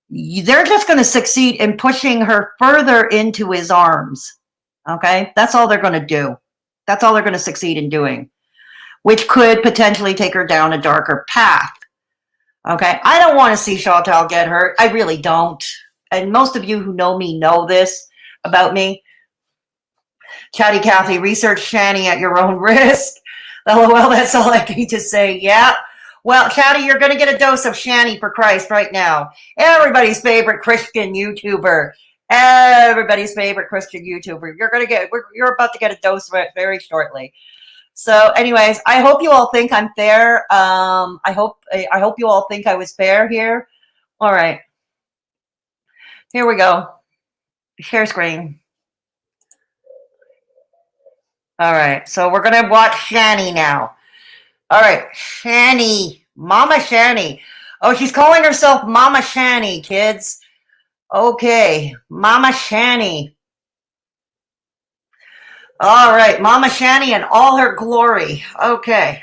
S1: they're just going to succeed in pushing her further into his arms. Okay? That's all they're going to do. That's all they're going to succeed in doing, which could potentially take her down a darker path. Okay? I don't want to see Chantal get hurt. I really don't. And most of you who know me know this about me. Chatty Cathy, research Shanny at your own risk. LOL, that's all I need to say. Yeah. Well, Chatty, you're going to get a dose of ShannyForChrist right now. Everybody's favorite Christian YouTuber. Everybody's favorite Christian YouTuber. You're about to get a dose of it very shortly. So anyways, I hope you all think I'm fair. I hope you all think I was fair here. All right. Here we go. Share screen. All right, so we're going to watch Shanny now. All right, Shanny. Mama Shanny. Oh, she's calling herself Mama Shanny, kids. Okay, Mama Shanny. All right, Mama Shanny in all her glory. Okay.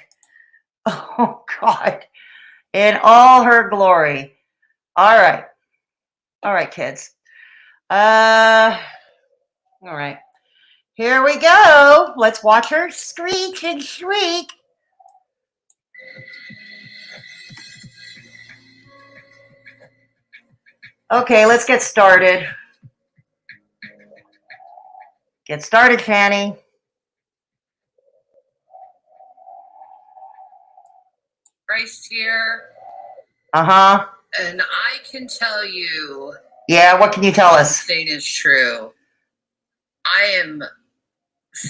S1: Oh, God. In all her glory. All right. All right, kids. All right. Here we go. Let's watch her screech and shriek. Okay, let's get started. Get started, Shanny.
S3: Christ here.
S1: Uh-huh.
S3: And I can tell you.
S1: Yeah, what can you tell us?
S3: Saying is true. I am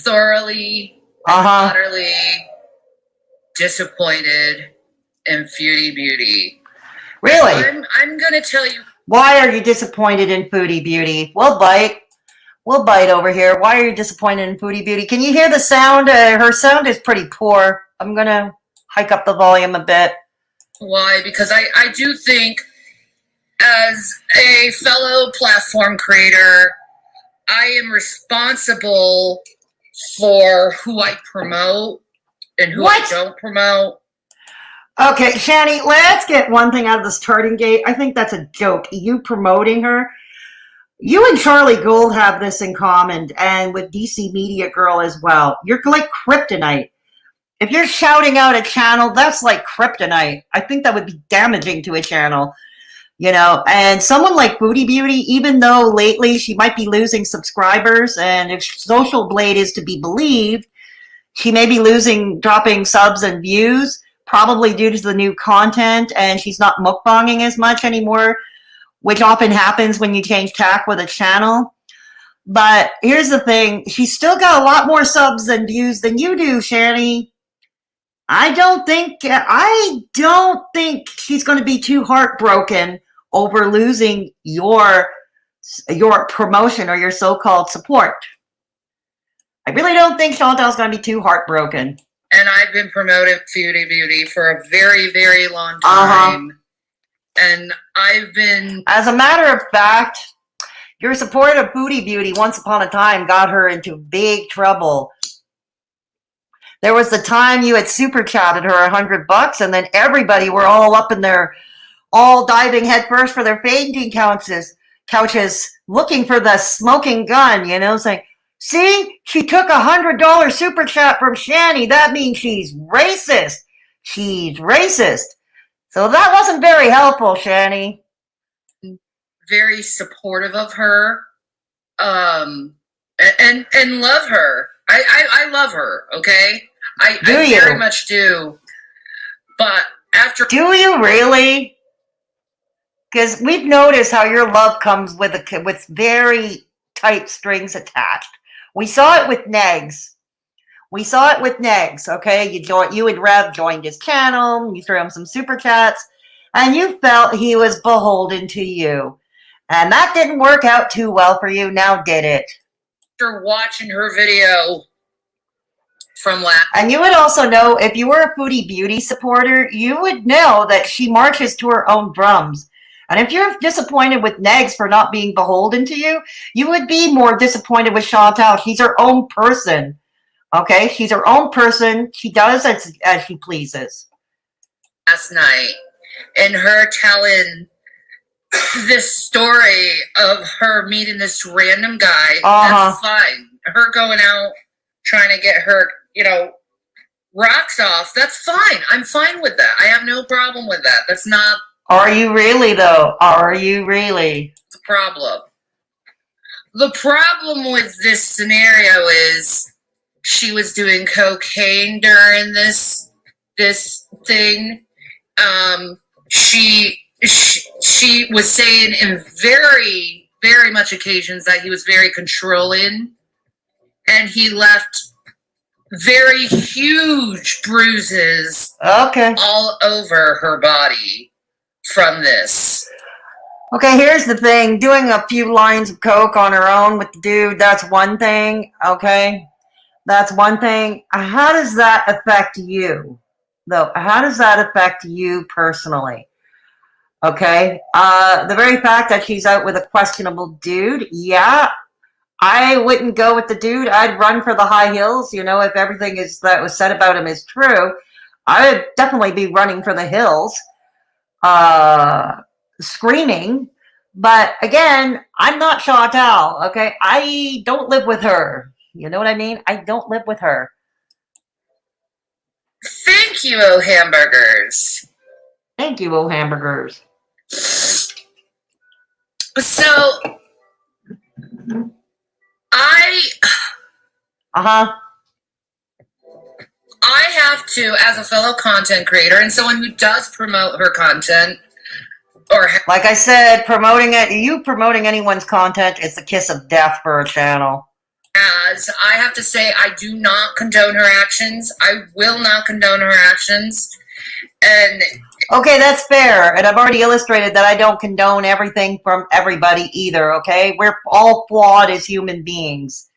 S3: thoroughly, utterly disappointed in Foodie Beauty.
S1: Really?
S3: I'm gonna tell you.
S1: Why are you disappointed in Foodie Beauty? We'll bite. We'll bite over here. Why are you disappointed in Foodie Beauty? Can you hear the sound? Her sound is pretty poor. I'm going to hike up the volume a bit.
S3: Why? Because I do think, as a fellow platform creator, I am responsible for who I promote and who I don't promote.
S1: Okay, Shanny, let's get one thing out of the starting gate. I think that's a joke. You promoting her. You and Charlie Gould have this in common, and with DCMediagirl as well. You're like kryptonite. If you're shouting out a channel, that's like kryptonite. I think that would be damaging to a channel, you know. And someone like Foodie Beauty, even though lately she might be losing subscribers, and if Social Blade is to be believed, she may be dropping subs and views, probably due to the new content, and she's not mukbanging as much anymore, which often happens when you change tack with a channel. But here's the thing. She's still got a lot more subs and views than you do, Shanny. I don't think she's going to be too heartbroken over losing your promotion or your so-called support. I really don't think Chantal's going to be too heartbroken.
S3: And I've been promoting Foodie Beauty for a very, very long time. And I've been... As a matter of fact, your support of Foodie Beauty once upon a time got her into big trouble. There was the time you had super chatted her $100, and then everybody were all up in their, all diving headfirst for their fainting couches, looking for the smoking gun, you know, saying, see, she took $100 super chat from Shanny. That means she's racist. She's racist. So that wasn't very helpful, Shanny. Very supportive of her, and love her. I love her. Okay, I very much do. But after, do you really? Because we've noticed how your love comes with very tight strings attached. We saw it with Negs. Okay? You and Rev joined his channel, you threw him some super chats, and you felt he was beholden to you. And that didn't work out too well for you, now did it? After watching her video from last... And you would also know, if you were a Foodie Beauty supporter, you would know that she marches to her own drums. And if you're disappointed with Negs for not being beholden to you, you would be more disappointed with Chantal. She's her own person. Okay? She's her own person. She does as she pleases. Last night, and her telling this story of her meeting this random guy, that's fine. Her going out, trying to get her, you know, rocks off, that's fine. I'm fine with that. I have no problem with that. That's not... Are you really, though? Are you really? The problem. The problem with this scenario is she was doing cocaine during this thing. She was saying in very, very much occasions that he was very controlling, and he left very huge bruises all over her body from this. Okay, here's the thing. Doing a few lines of coke on her own with the dude, that's one thing, okay? That's one thing. How does that affect you, though? How does that affect you personally? Okay? The very fact that she's out with a questionable dude, yeah, I wouldn't go with the dude. I'd run for the high hills. You know, if everything that was said about him is true, I would definitely be running for the hills, screaming. But again, I'm not Chantal, okay? I don't live with her. You know what I mean? I don't live with her. Thank you, oh hamburgers. Thank you, oh hamburgers. So, I have to, as a fellow content creator and someone who does promote her content, or like I said, promoting anyone's content is the kiss of death for a channel. As I have to say, I do not condone her actions. I will not condone her actions. And Okay, that's fair. And I've already illustrated that I don't condone everything from everybody either, okay? We're all flawed as human beings.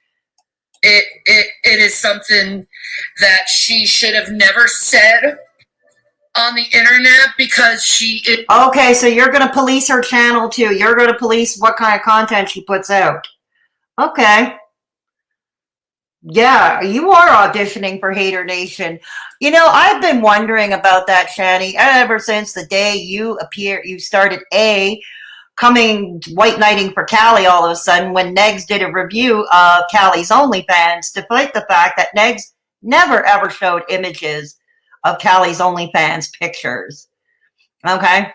S2: It is something that she should have never said on the internet because
S3: Okay, so you're going to police her channel too. You're going to police what kind of content she puts out. Okay. Yeah, you are auditioning for Hater Nation. You know, I've been wondering about that, Shanny, ever since the day you started coming white knighting for Callie all of a sudden when Negs did a review of Callie's OnlyFans, despite the fact that Negs never ever showed images of Callie's OnlyFans pictures. Okay.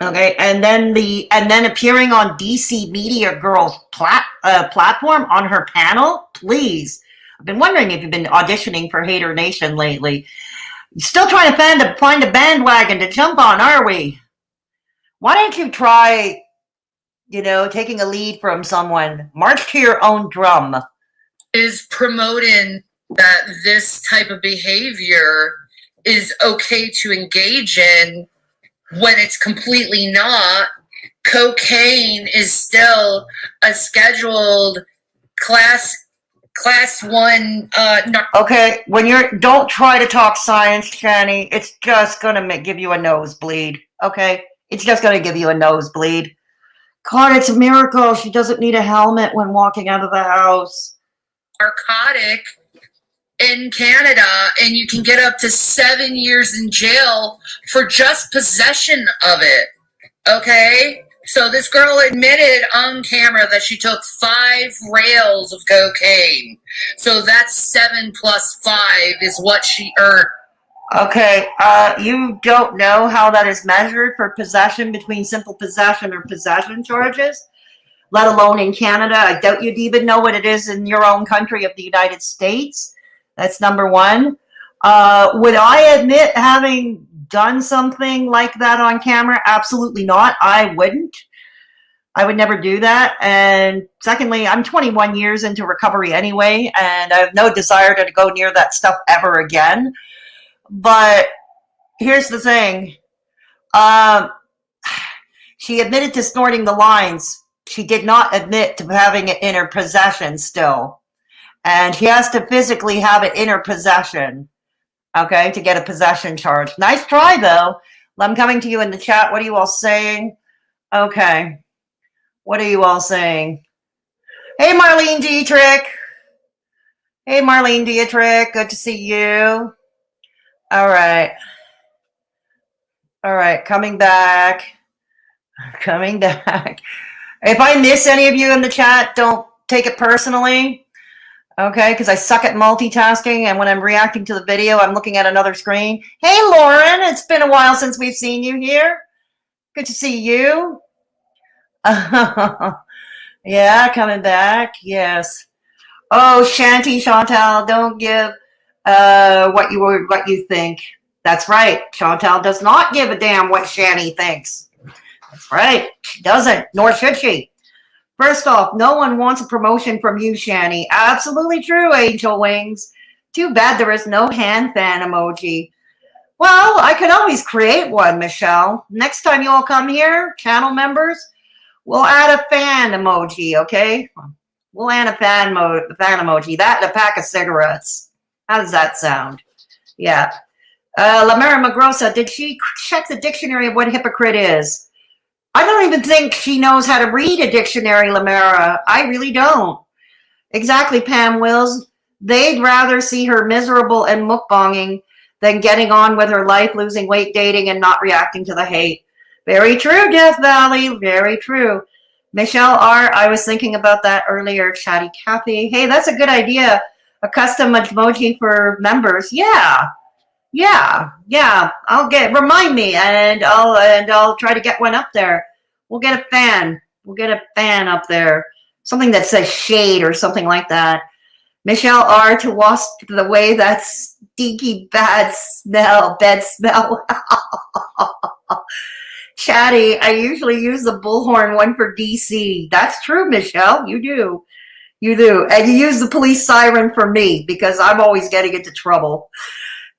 S3: Okay, and then appearing on DCMediagirl's platform on her panel, please. I've been wondering if you've been auditioning for Hater Nation lately. Still trying to find a bandwagon to jump on, are we? Why don't you try, taking a lead from someone? March to your own drum.
S2: Is promoting that this type of behavior is okay to engage in when it's completely not. Cocaine is still a scheduled class 1.
S3: Okay, don't try to talk science, Shanny. It's just gonna give you a nosebleed. Okay, it's just gonna give you a nosebleed. God, it's a miracle she doesn't need a helmet when walking out of the house.
S2: Narcotic in Canada, and you can get up to 7 years in jail for just possession of it. Okay? So this girl admitted on camera that she took 5 rails of cocaine. So that's 7 plus 5 is what she earned.
S3: Okay, you don't know how that is measured for possession between simple possession or possession charges, let alone in Canada. I doubt you'd even know what it is in your own country of the United States. That's number one. Would I admit having done something like that on camera? Absolutely not. I wouldn't. I would never do that. And secondly, I'm 21 years into recovery anyway, and I have no desire to go near that stuff ever again. But here's the thing. She admitted to snorting the lines. She did not admit to having it in her possession still. And she has to physically have it in her possession, okay, to get a possession charge. Nice try, though. I'm coming to you in the chat. What are you all saying? Okay. What are you all saying? Hey, Marlene Dietrich. Hey, Marlene Dietrich. Good to see you. All right. All right. Coming back. Coming back. If I miss any of you in the chat, don't take it personally. Okay, because I suck at multitasking, and when I'm reacting to the video, I'm looking at another screen. Hey, Lauren, it's been a while since we've seen you here. Good to see you. Yeah, coming back. Yes. Oh, Chantal, don't give what you think. That's right. Chantal does not give a damn what Shanny thinks. That's right. She doesn't, nor should she. First off, no one wants a promotion from you, Shanny. Absolutely true, Angel Wings. Too bad there is no hand fan emoji. Well, I could always create one, Michelle. Next time you all come here, channel members, we'll add a fan emoji, okay? We'll add a fan emoji. That and a pack of cigarettes. How does that sound? Yeah. Lamera Magrosa, did she check the dictionary of what hypocrite is? I don't even think she knows how to read a dictionary, Lamera. I really don't. Exactly, Pam Wills. They'd rather see her miserable and mukbanging than getting on with her life, losing weight, dating, and not reacting to the hate. Very true, Death Valley. Very true. Michelle R., I was thinking about that earlier. Chatty Kathy. Hey, that's a good idea. A custom emoji for members. Yeah. Remind me, and I'll try to get one up there. We'll get a fan. We'll get a fan up there. Something that says shade or something like that. Michelle R. to wash away that stinky bed smell. Chatty, I usually use the bullhorn one for DC. That's true, Michelle. You do. And you use the police siren for me because I'm always getting into trouble.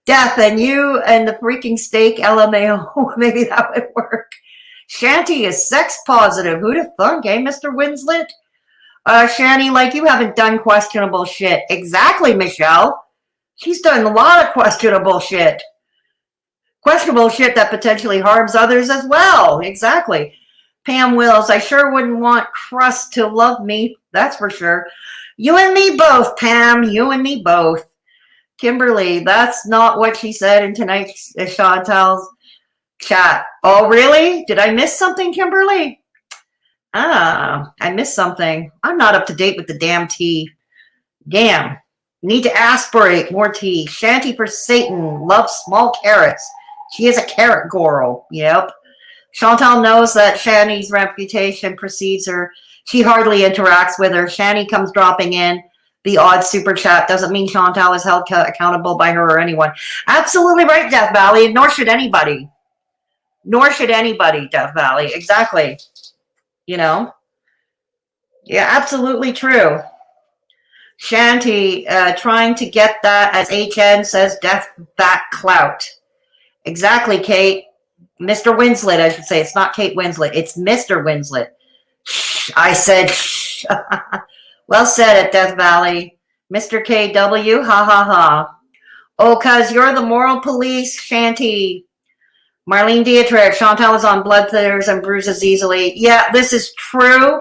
S3: Death and you and the freaking steak LMAO. Maybe that would work. Shanty is sex positive. Who'd have thunk, eh, Mr. Winslet? Shanny, like you haven't done questionable shit. Exactly, Michelle. She's done a lot of questionable shit. Questionable shit that potentially harms others as well. Exactly. Pam Wills, I sure wouldn't want Crust to love me. That's for sure. You and me both, Pam. You and me both. Kimberly, that's not what she said in tonight's Chantal's chat. Oh, really? Did I miss something, Kimberly? Ah, I missed something. I'm not up to date with the damn tea. Damn. Need to aspirate more tea. Shanty for Satan. Loves small carrots. She is a carrot girl. Yep. Chantal knows that Shanny's reputation precedes her. She hardly interacts with her. Shanny comes dropping in. The odd super chat doesn't mean Chantal is held accountable by her or anyone. Absolutely right, Death Valley. Nor should anybody. Nor should anybody, Death Valley. Exactly. You know? Yeah, absolutely true. Shanty, trying to get that, as HN says, death back clout. Exactly, Kate. Mr. Winslet, I should say. It's not Kate Winslet. It's Mr. Winslet. Shh, I said shh. Well said at Death Valley. Mr. KW, ha ha ha. Oh, cuz you're the moral police, Shanty. Marlene Dietrich, Chantal is on blood thinners and bruises easily. Yeah, this is true.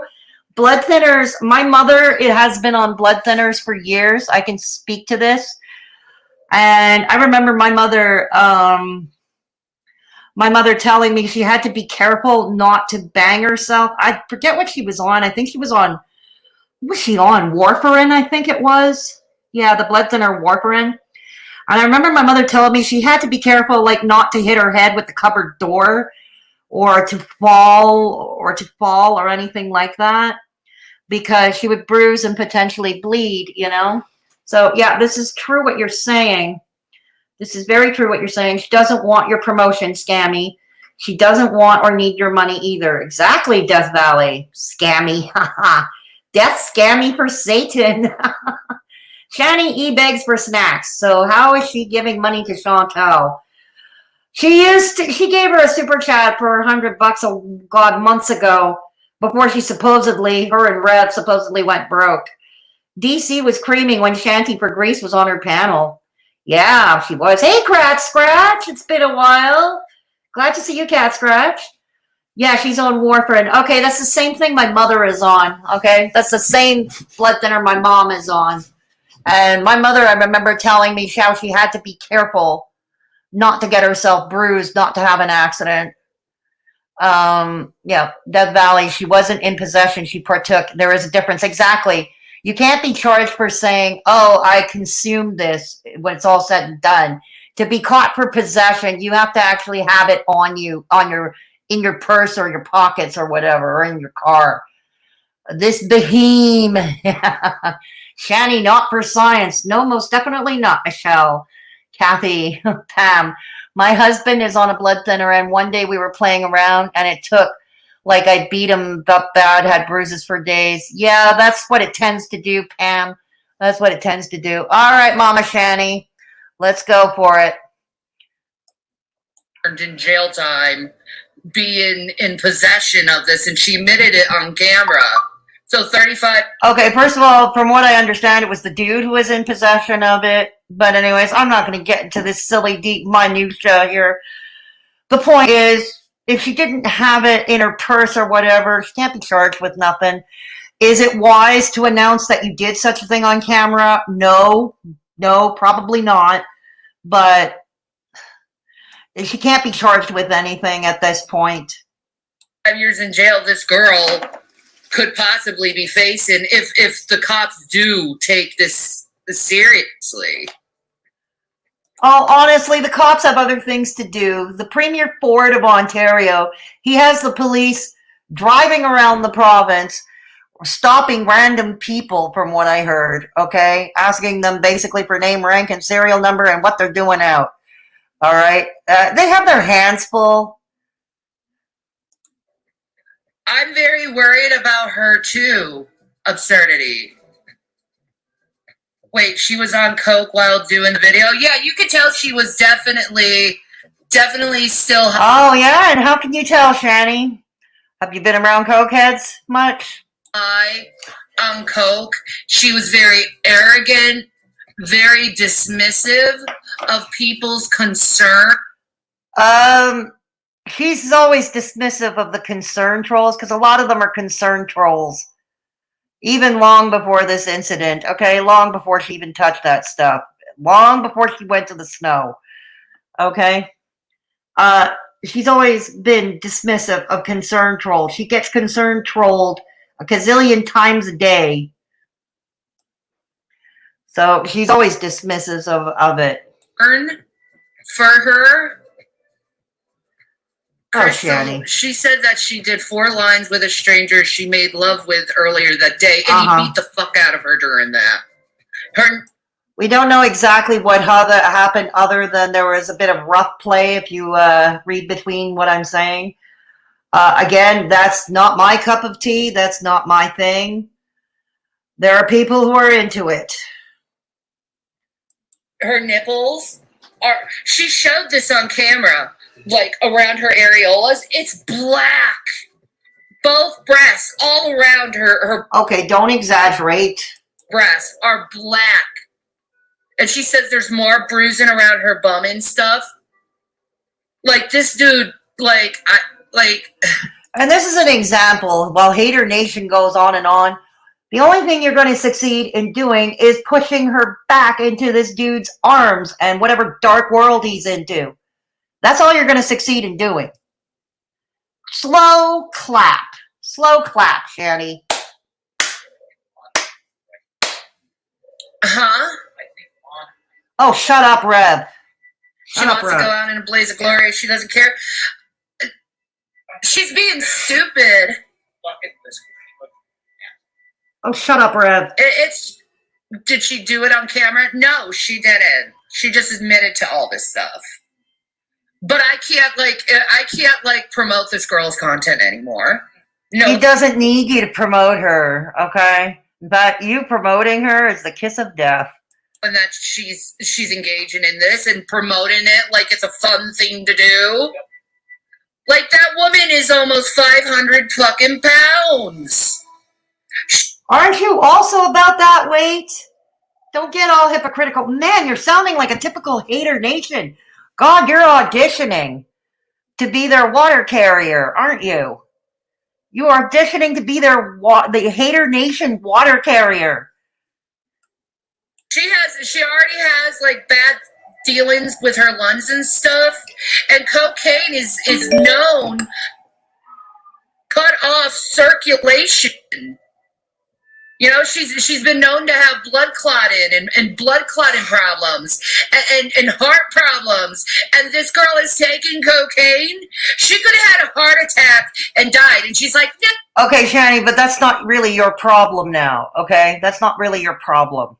S3: Blood thinners, my mother, it has been on blood thinners for years. I can speak to this. And I remember my mother telling me she had to be careful not to bang herself. I forget what she was on. I think she was on, was she on warfarin, I think it was. Yeah, the blood thinner warfarin. And I remember my mother telling me she had to be careful, like not to hit her head with the cupboard door or to fall or anything like that, because she would bruise and potentially bleed, you know? So yeah, this is true what you're saying. This is very true what you're saying. She doesn't want your promotion, Scammy. She doesn't want or need your money either. Exactly, Death Valley. Scammy. Death scammy for Satan. Shanny e-begs for snacks. So how is she giving money to Chantal? She gave her a super chat for $100, oh God, months ago, before her and Rev supposedly went broke. DC was creaming when Shanty for Greece was on her panel. Yeah, she was. Hey, Cat Scratch, it's been a while. Glad to see you, Cat Scratch. Yeah, she's on warfarin. Okay, that's the same thing my mother is on. Okay, that's the same blood thinner my mom is on. And my mother, I remember telling me how she had to be careful not to get herself bruised, not to have an accident. Yeah, Death Valley, she wasn't in possession, she partook. There is a difference. Exactly. You can't be charged for saying, oh, I consumed this when it's all said and done. To be caught for possession, you have to actually have it on you, in your purse or your pockets or whatever, or in your car. This behemoth. Shanny, not for science. No, most definitely not, Michelle. Kathy, Pam. My husband is on a blood thinner, and one day we were playing around, and it took, like, I beat him up bad, had bruises for days. Yeah, that's what it tends to do, Pam. That's what it tends to do. All right, Mama Shanny, let's go for it.
S2: In jail time, being in possession of this, and she admitted it on camera. So 35.
S3: Okay, first of all, from what I understand, it was the dude who was in possession of it. But anyways, I'm not going to get into this silly, deep minutia here. The point is, if she didn't have it in her purse or whatever, she can't be charged with nothing. Is it wise to announce that you did such a thing on camera? No, probably not. But she can't be charged with anything at this point.
S2: 5 years in jail, this girl could possibly be facing if the cops do take this seriously.
S3: Oh, honestly, the cops have other things to do. The Premier Ford of Ontario, he has the police driving around the province, stopping random people, from what I heard, okay? Asking them basically for name, rank, and serial number and what they're doing out. All right? They have their hands full.
S2: I'm very worried about her, too. Absurdity. Wait, she was on coke while doing the video? Yeah, you could tell she was definitely still
S3: Oh, yeah? And how can you tell, Shanny? Have you been around cokeheads much?
S2: high on coke. She was very arrogant, very dismissive of people's concern.
S3: She's always dismissive of the concern trolls because a lot of them are concern trolls. Even long before this incident, okay? Long before she even touched that stuff. Long before she went to the snow, okay? She's always been dismissive of concern trolls. She gets concern trolled a gazillion times a day. So she's always dismissive of it.
S2: For her.
S3: Oh, Shanny.
S2: She said that she did 4 lines with a stranger she made love with earlier that day, and he beat the fuck out of her during that.
S3: We don't know exactly what happened other than there was a bit of rough play if you read between what I'm saying. Again, that's not my cup of tea. That's not my thing. There are people who are into it.
S2: Her nipples are... She showed this on camera. Like, around her areolas, it's black. Both breasts, all around her
S3: Okay, don't exaggerate.
S2: Breasts are black. And she says there's more bruising around her bum and stuff. Like, this dude,
S3: And this is an example, while Hater Nation goes on and on, the only thing you're going to succeed in doing is pushing her back into this dude's arms and whatever dark world he's into. That's all you're going to succeed in doing. Slow clap. Slow clap, Shanny.
S2: Huh?
S3: Oh, shut up, Rev.
S2: She wants to go out in a blaze of glory. She doesn't care. She's being stupid.
S3: Oh, shut up, Rev.
S2: Did she do it on camera? No, she didn't. She just admitted to all this stuff. But I can't promote this girl's content anymore. No.
S3: He doesn't need you to promote her, okay? But you promoting her is the kiss of death.
S2: And that she's engaging in this and promoting it like it's a fun thing to do. Like, that woman is almost 500 fucking pounds.
S3: Aren't you also about that weight? Don't get all hypocritical. Man, you're sounding like a typical Hater Nation. God, you're auditioning to be their water carrier, aren't you? You are auditioning to be the Hater Nation water carrier.
S2: She already has like bad dealings with her lungs and stuff, and cocaine is known cut off circulation. You know, she's been known to have blood clotting and blood clotting problems and heart problems. And this girl is taking cocaine. She could have had a heart attack and died. And she's like, no.
S3: Okay, Shanny, but that's not really your problem now, okay? That's not really your problem.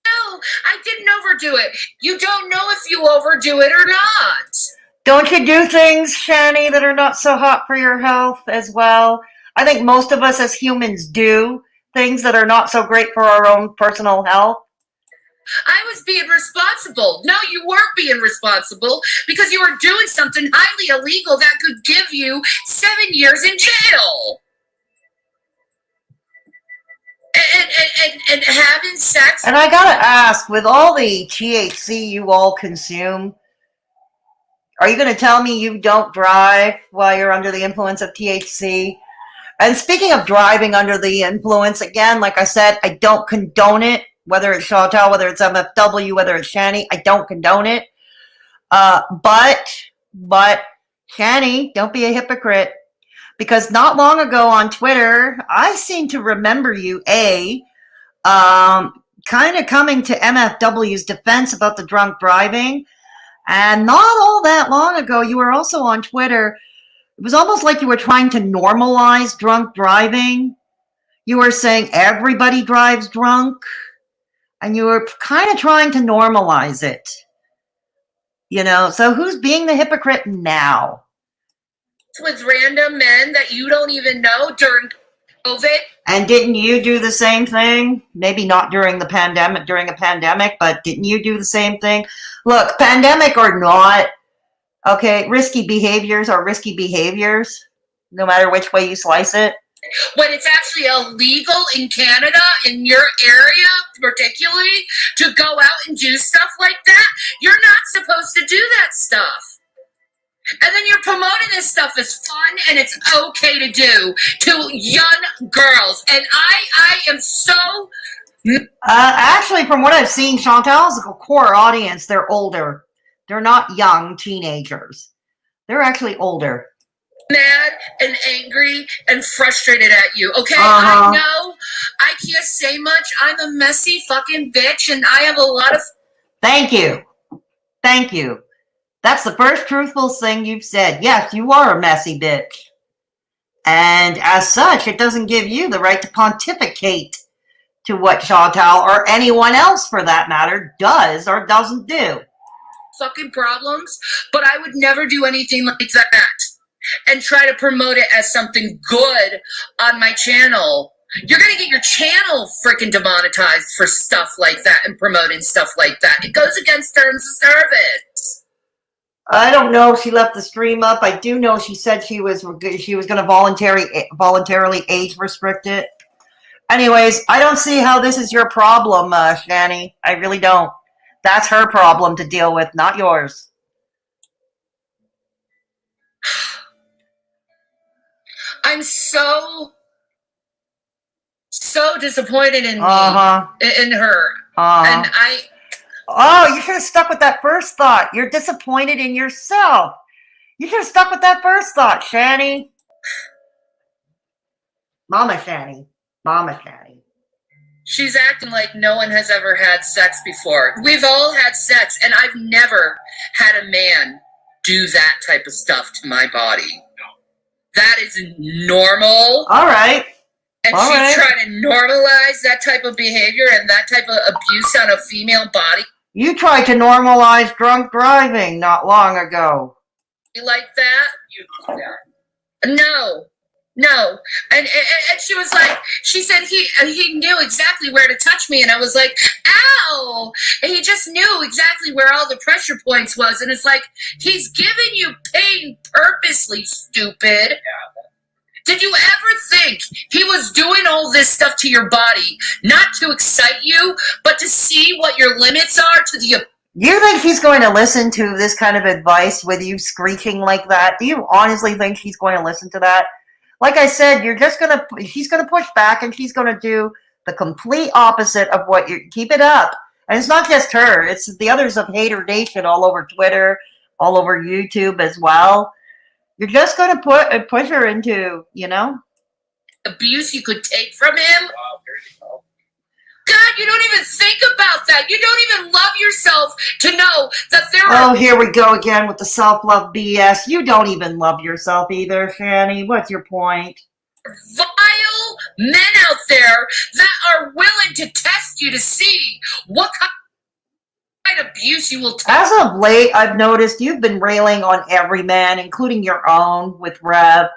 S2: No, I didn't overdo it. You don't know if you overdo it or not.
S3: Don't you do things, Shanny, that are not so hot for your health as well? I think most of us as humans do things that are not so great for our own personal health.
S2: I was being responsible. No, you weren't being responsible because you were doing something highly illegal that could give you 7 years in jail. And having sex.
S3: And I gotta ask, with all the THC you all consume, are you gonna tell me you don't drive while you're under the influence of THC? And speaking of driving under the influence, again, like I said, I don't condone it. Whether it's Chantal, whether it's MFW, whether it's Shanny, I don't condone it. But Shanny, don't be a hypocrite. Because not long ago on Twitter, I seem to remember you, kind of coming to MFW's defense about the drunk driving. And not all that long ago, you were also on Twitter. It was almost like you were trying to normalize drunk driving. You were saying everybody drives drunk. And you were kind of trying to normalize it. You know, so who's being the hypocrite now?
S2: With random men that you don't even know during COVID.
S3: And didn't you do the same thing? Maybe not during the pandemic, during a pandemic, but didn't you do the same thing? Look, pandemic or not, okay, risky behaviors are risky behaviors, no matter which way you slice it.
S2: When it's actually illegal in Canada, in your area particularly, to go out and do stuff like that, you're not supposed to do that stuff. And then you're promoting this stuff as fun and it's okay to do to young girls. And I am so...
S3: Actually, from what I've seen, Chantal's core audience, they're older. They're not young teenagers. They're actually older.
S2: Mad and angry and frustrated at you. Okay,
S3: Uh-huh.
S2: I know I can't say much. I'm a messy fucking bitch and I have a lot of...
S3: Thank you. Thank you. That's the first truthful thing you've said. Yes, you are a messy bitch. And as such, it doesn't give you the right to pontificate to what Chantal or anyone else for that matter does or doesn't do.
S2: fucking problems, but I would never do anything like that and try to promote it as something good on my channel. You're going to get your channel freaking demonetized for stuff like that and promoting stuff like that. It goes against terms of service.
S3: I don't know if she left the stream up. I do know she said she was going to voluntarily age restrict it. Anyways, I don't see how this is your problem, Shanny. I really don't. That's her problem to deal with, not yours.
S2: I'm so disappointed in
S3: Uh-huh.
S2: me, in her.
S3: Uh-huh.
S2: And
S3: Oh, you should have stuck with that first thought. You're disappointed in yourself. You should have stuck with that first thought, Shanny. Mama Shanny. Mama Shanny.
S2: she's acting like no one has ever had sex before. We've all had sex, and I've never had a man do that type of stuff to my body. That is normal.
S3: All right.
S2: And
S3: all
S2: she's
S3: right.
S2: trying to normalize that type of behavior and that type of abuse on a female body.
S3: You tried to normalize drunk driving not long ago.
S2: You like that? No. And she was like, she said he knew exactly where to touch me. And I was like, ow. And he just knew exactly where all the pressure points was. And it's like, he's giving you pain purposely, stupid. Did you ever think he was doing all this stuff to your body, not to excite you, but to see what your limits are to the...
S3: You think he's going to listen to this kind of advice with you screeching like that? Do you honestly think he's going to listen to that? Like I said, he's going to push back and she's going to do the complete opposite of what you keep it up. And it's not just her. It's the others of Haydur Nation all over Twitter, all over YouTube as well. You're just going to push her into,
S2: abuse you could take from him. God, you don't even think about that. You don't even love yourself to know that there are...
S3: Oh, here we go again with the self-love BS. You don't even love yourself either, Shanny. What's your point?
S2: vile men out there that are willing to test you to see what kind of abuse you will take.
S3: As of late, I've noticed you've been railing on every man, including your own, with Rev.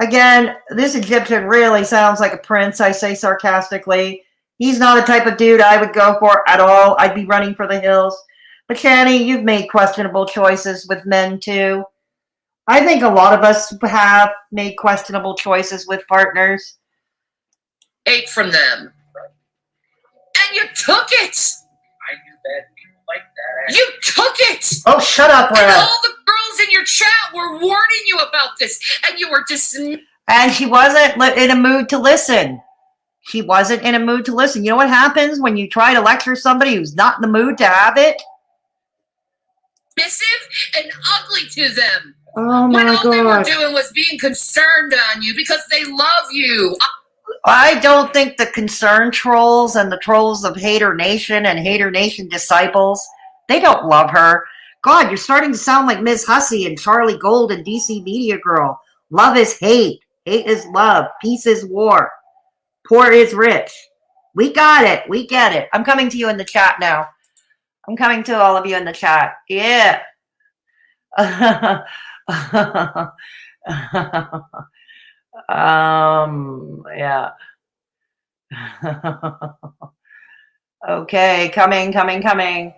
S3: Again, this Egyptian really sounds like a prince, I say sarcastically. He's not a type of dude I would go for at all. I'd be running for the hills. But Shanny, you've made questionable choices with men too. I think a lot of us have made questionable choices with partners.
S2: Ate from them. And you took it.
S4: I knew that you like that.
S2: You took it.
S3: Oh, shut up,
S2: And
S3: Rev.
S2: all the girls in your chat were warning you about this. And you were
S3: And she wasn't in a mood to listen. She wasn't in a mood to listen. You know what happens when you try to lecture somebody who's not in the mood to have it?
S2: dismissive and ugly to them.
S3: Oh
S2: When
S3: my
S2: all they were
S3: God.
S2: doing was being concerned on you because they love you.
S3: I don't think the concerned trolls and the trolls of Haydur Nation and Haydur Nation disciples, they don't love her. God, you're starting to sound like Ms. Hussey and Charlie Gold and DCMediagirl. Love is hate. Hate is love. Peace is war. Poor is rich. We got it. We get it. I'm coming to you in the chat now. I'm coming to all of you in the chat. Yeah. Yeah. Okay, coming. Coming.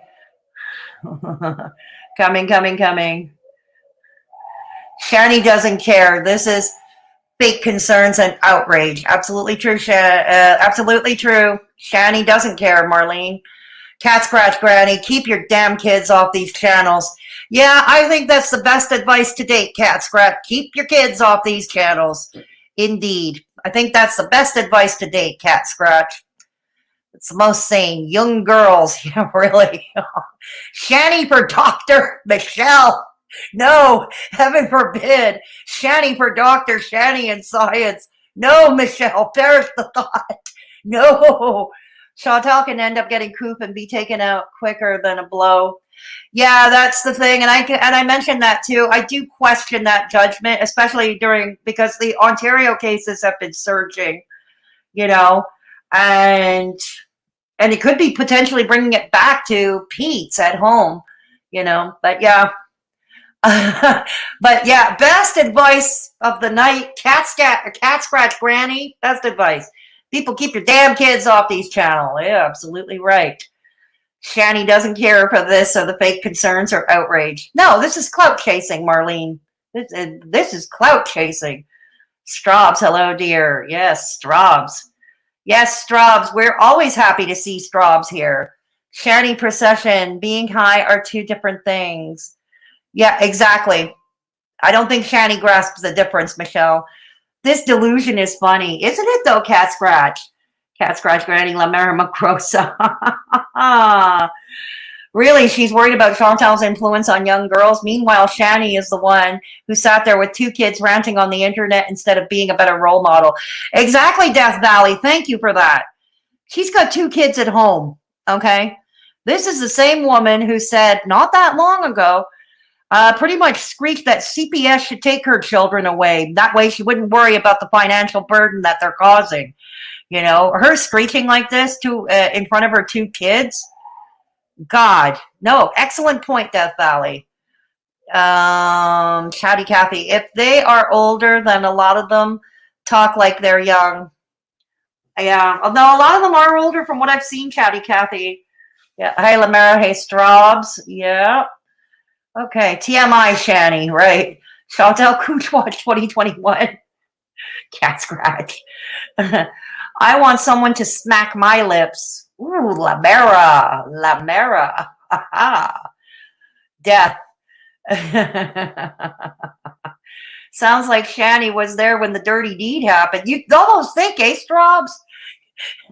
S3: Shanny doesn't care. This is fake concerns and outrage. Absolutely true, absolutely true. Shanny doesn't care, Marlene. Cat scratch granny, keep your damn kids off these channels. Yeah, I think that's the best advice to date, Cat scratch. Keep your kids off these channels. Indeed. I think that's the best advice to date, Cat scratch. It's the most sane. Young girls, yeah, really. Shanny for Dr. Michelle. No, heaven forbid. Shanny for Dr. Shanny in science. No, Michelle, perish the thought. No. Chantal can end up getting croup and be taken out quicker than a blow. Yeah, that's the thing. And I mentioned that too. I do question that judgment, especially because the Ontario cases have been surging, and it could be potentially bringing it back to Pete's at home, but yeah. But yeah, best advice of the night, cat scratch granny, best advice. People, keep your damn kids off these channels. Yeah, absolutely right. Shanny doesn't care for this or the fake concerns or outrage. No, this is clout chasing, Marlene. This is clout chasing. Straubs, hello, dear. Yes, Straubs. Yes, Straubs. We're always happy to see Straubs here. Shanny procession, being high are two different things. Yeah, exactly. I don't think Shanny grasps the difference, Michelle. This delusion is funny. Isn't it, though, Cat Scratch? Cat Scratch Granny La Mara Macrosa. Really, she's worried about Chantal's influence on young girls. Meanwhile, Shanny is the one who sat there with 2 kids ranting on the internet instead of being a better role model. Exactly, Death Valley. Thank you for that. She's got 2 kids at home, okay? This is the same woman who said not that long ago, pretty much screeched that CPS should take her children away. That way she wouldn't worry about the financial burden that they're causing. Her screeching like this in front of her 2 kids. God, no. Excellent point, Death Valley. Chatty Cathy. If they are older, then a lot of them talk like they're young. Yeah. No, a lot of them are older from what I've seen, Chatty Cathy. Yeah. Hey, Lamara. Hey, Straubs. Yeah. Okay, TMI, Shanny, right? Chantal Cooch Watch 2021. Cat scratch. I want someone to smack my lips. Ooh, La Mera. Death. Sounds like Shanny was there when the dirty deed happened. You'd almost think, Straubs?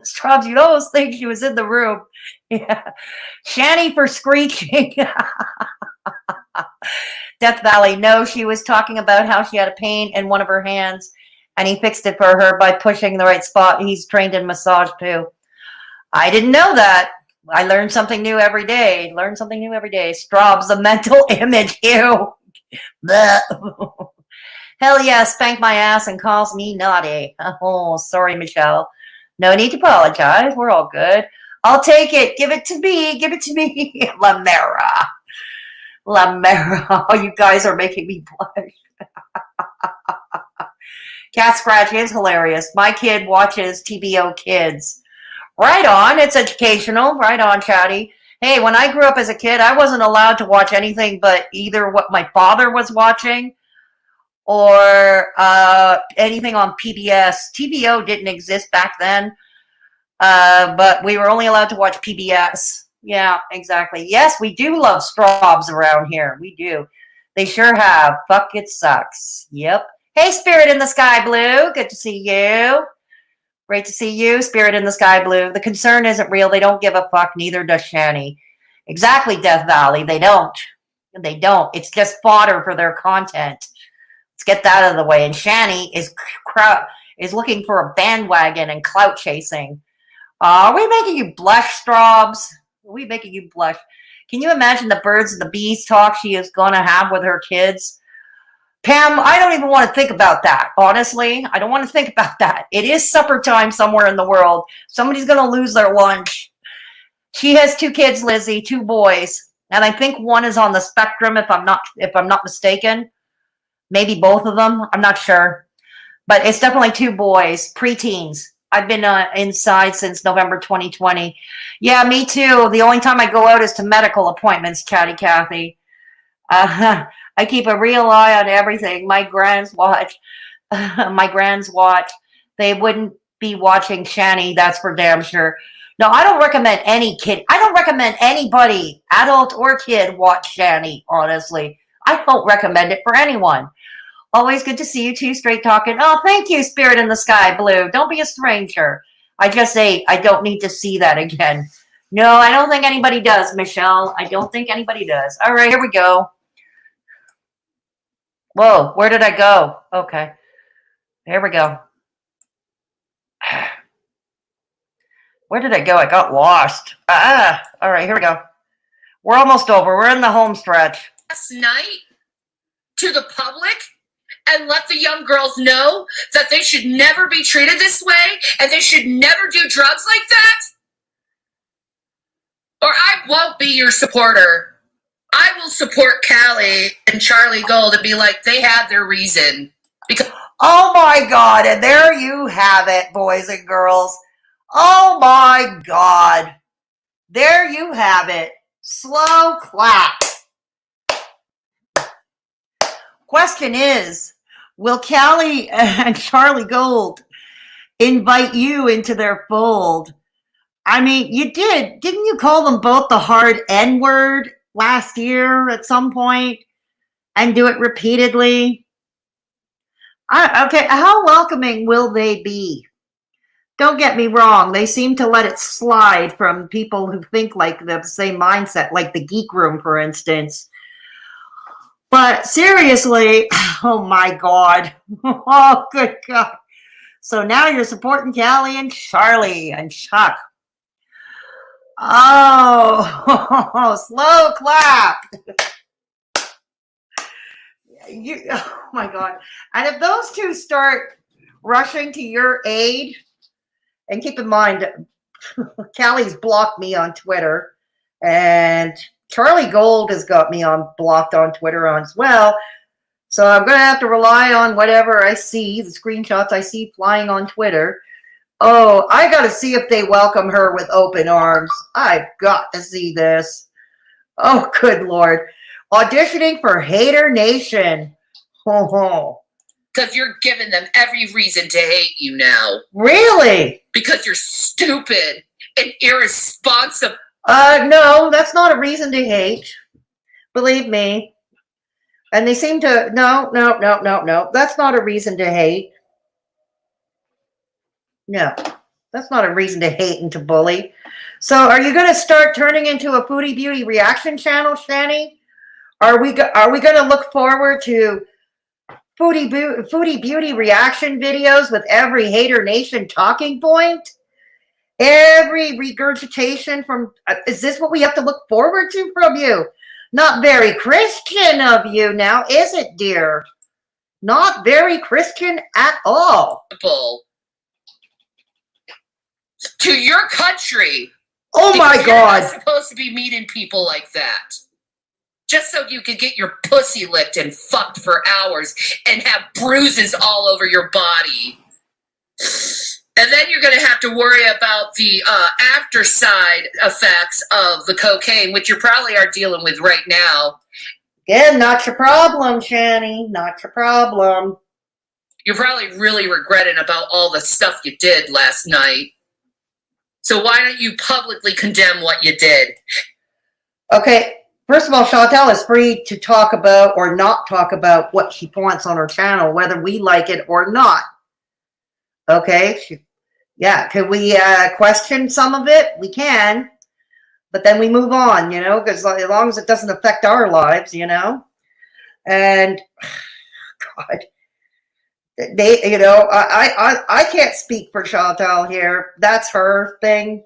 S3: Straubs, you'd almost think she was in the room. Yeah. Shanny for screeching. Death Valley. No, she was talking about how she had a pain in one of her hands, and he fixed it for her by pushing the right spot. He's trained in massage too. I didn't know that. I learned something new every day. Straubs, the mental image. Ew. Hell yeah, spank my ass and calls me naughty. Oh, sorry, Michelle. No need to apologize. We're all good. I'll take it. Give it to me. La Mera. Oh, you guys are making me blush. Cat Scratch is hilarious. My kid watches TBO Kids. Right on. It's educational. Right on, Chatty. Hey, when I grew up as a kid, I wasn't allowed to watch anything but either what my father was watching or anything on PBS. TBO didn't exist back then, but we were only allowed to watch PBS. Yeah, exactly. Yes, we do love Straubs around here. We do. They sure have. Fuck, it sucks. Yep. Hey, Spirit in the Sky Blue. Good to see you. Great to see you, Spirit in the Sky Blue. The concern isn't real. They don't give a fuck. Neither does Shanny. Exactly, Death Valley. They don't. It's just fodder for their content. Let's get that out of the way. And Shanny is looking for a bandwagon and clout chasing. Are we making you blush, Straubs? Are we making you blush? Can you imagine the birds and the bees talk she is going to have with her kids? Pam, I don't even want to think about that. Honestly, I don't want to think about that. It is supper time somewhere in the world. Somebody's going to lose their lunch. She has 2 kids, Lizzie, 2 boys. And I think one is on the spectrum, if I'm not mistaken. Maybe both of them. I'm not sure. But it's definitely 2 boys, preteens. I've been inside since November 2020. Yeah, me too. The only time I go out is to medical appointments, Chatty Cathy. I keep a real eye on everything. My grands watch. My grands watch. They wouldn't be watching Shanny, that's for damn sure. No, I don't recommend any kid. I don't recommend anybody, adult or kid, watch Shanny, honestly. I don't recommend it for anyone. Always good to see you two, straight talking. Oh, thank you, Spirit in the Sky Blue. Don't be a stranger. I just say I don't need to see that again. No, I don't think anybody does, Michelle. I don't think anybody does. All right, here we go. Whoa, where did I go? Okay. There we go. Where did I go? I got lost. All right, here we go. We're almost over. We're in the home stretch.
S2: Last night to the public and let the young girls know that they should never be treated this way and they should never do drugs like that? Or I won't be your supporter. I will support Callie and Charlie Gold and be like, they have their reason. Because
S3: oh my God, and there you have it, boys and girls. Oh my God. There you have it. Slow clap. Question is, will Callie and Charlie Gold invite you into their fold? I mean, you did. Didn't you call them both the hard N-word last year at some point and do it repeatedly? Okay, how welcoming will they be? Don't get me wrong. They seem to let it slide from people who think like the same mindset, like the Geek Room, for instance. But seriously, oh my God. Oh, good God. So now you're supporting Callie and Charlie and Chuck. Oh, slow clap. Oh my God. And if those two start rushing to your aid, and keep in mind, Callie's blocked me on Twitter, and Charlie Gold has got me blocked on Twitter as well. So I'm going to have to rely on whatever I see, the screenshots I see flying on Twitter. Oh, I got to see if they welcome her with open arms. I've got to see this. Oh, good Lord. Auditioning for Haydur Nation. Oh.
S2: because you're giving them every reason to hate you now.
S3: Really?
S2: Because you're stupid and irresponsible.
S3: No, that's not a reason to hate. Believe me. And they seem to, no. That's not a reason to hate. No, that's not a reason to hate and to bully. So are you going to start turning into a Foodie Beauty reaction channel, Shanny? Are we going to look forward to Foodie Beauty reaction videos with every Haydur Nation talking point? Every regurgitation from, is this what we have to look forward to from you? Not very Christian of you now, is it, dear? Not very Christian at all.
S2: To your country.
S3: Oh my God.
S2: You're not supposed to be meeting people like that. Just so you could get your pussy licked and fucked for hours and have bruises all over your body. And then you're going to have to worry about the after side effects of the cocaine, which you probably are dealing with right now.
S3: Again, not your problem, Shanny. Not your problem.
S2: You're probably really regretting about all the stuff you did last night. So why don't you publicly condemn what you did? Okay, first of all, Chantal is free to talk about or not talk about what she wants on her channel, whether we like it or not. Okay, yeah, can we question some of it? We can, but then we move on, you know, because as long as it doesn't affect our lives, you know. And God, they, you know, I can't speak for Chantal here. That's her thing.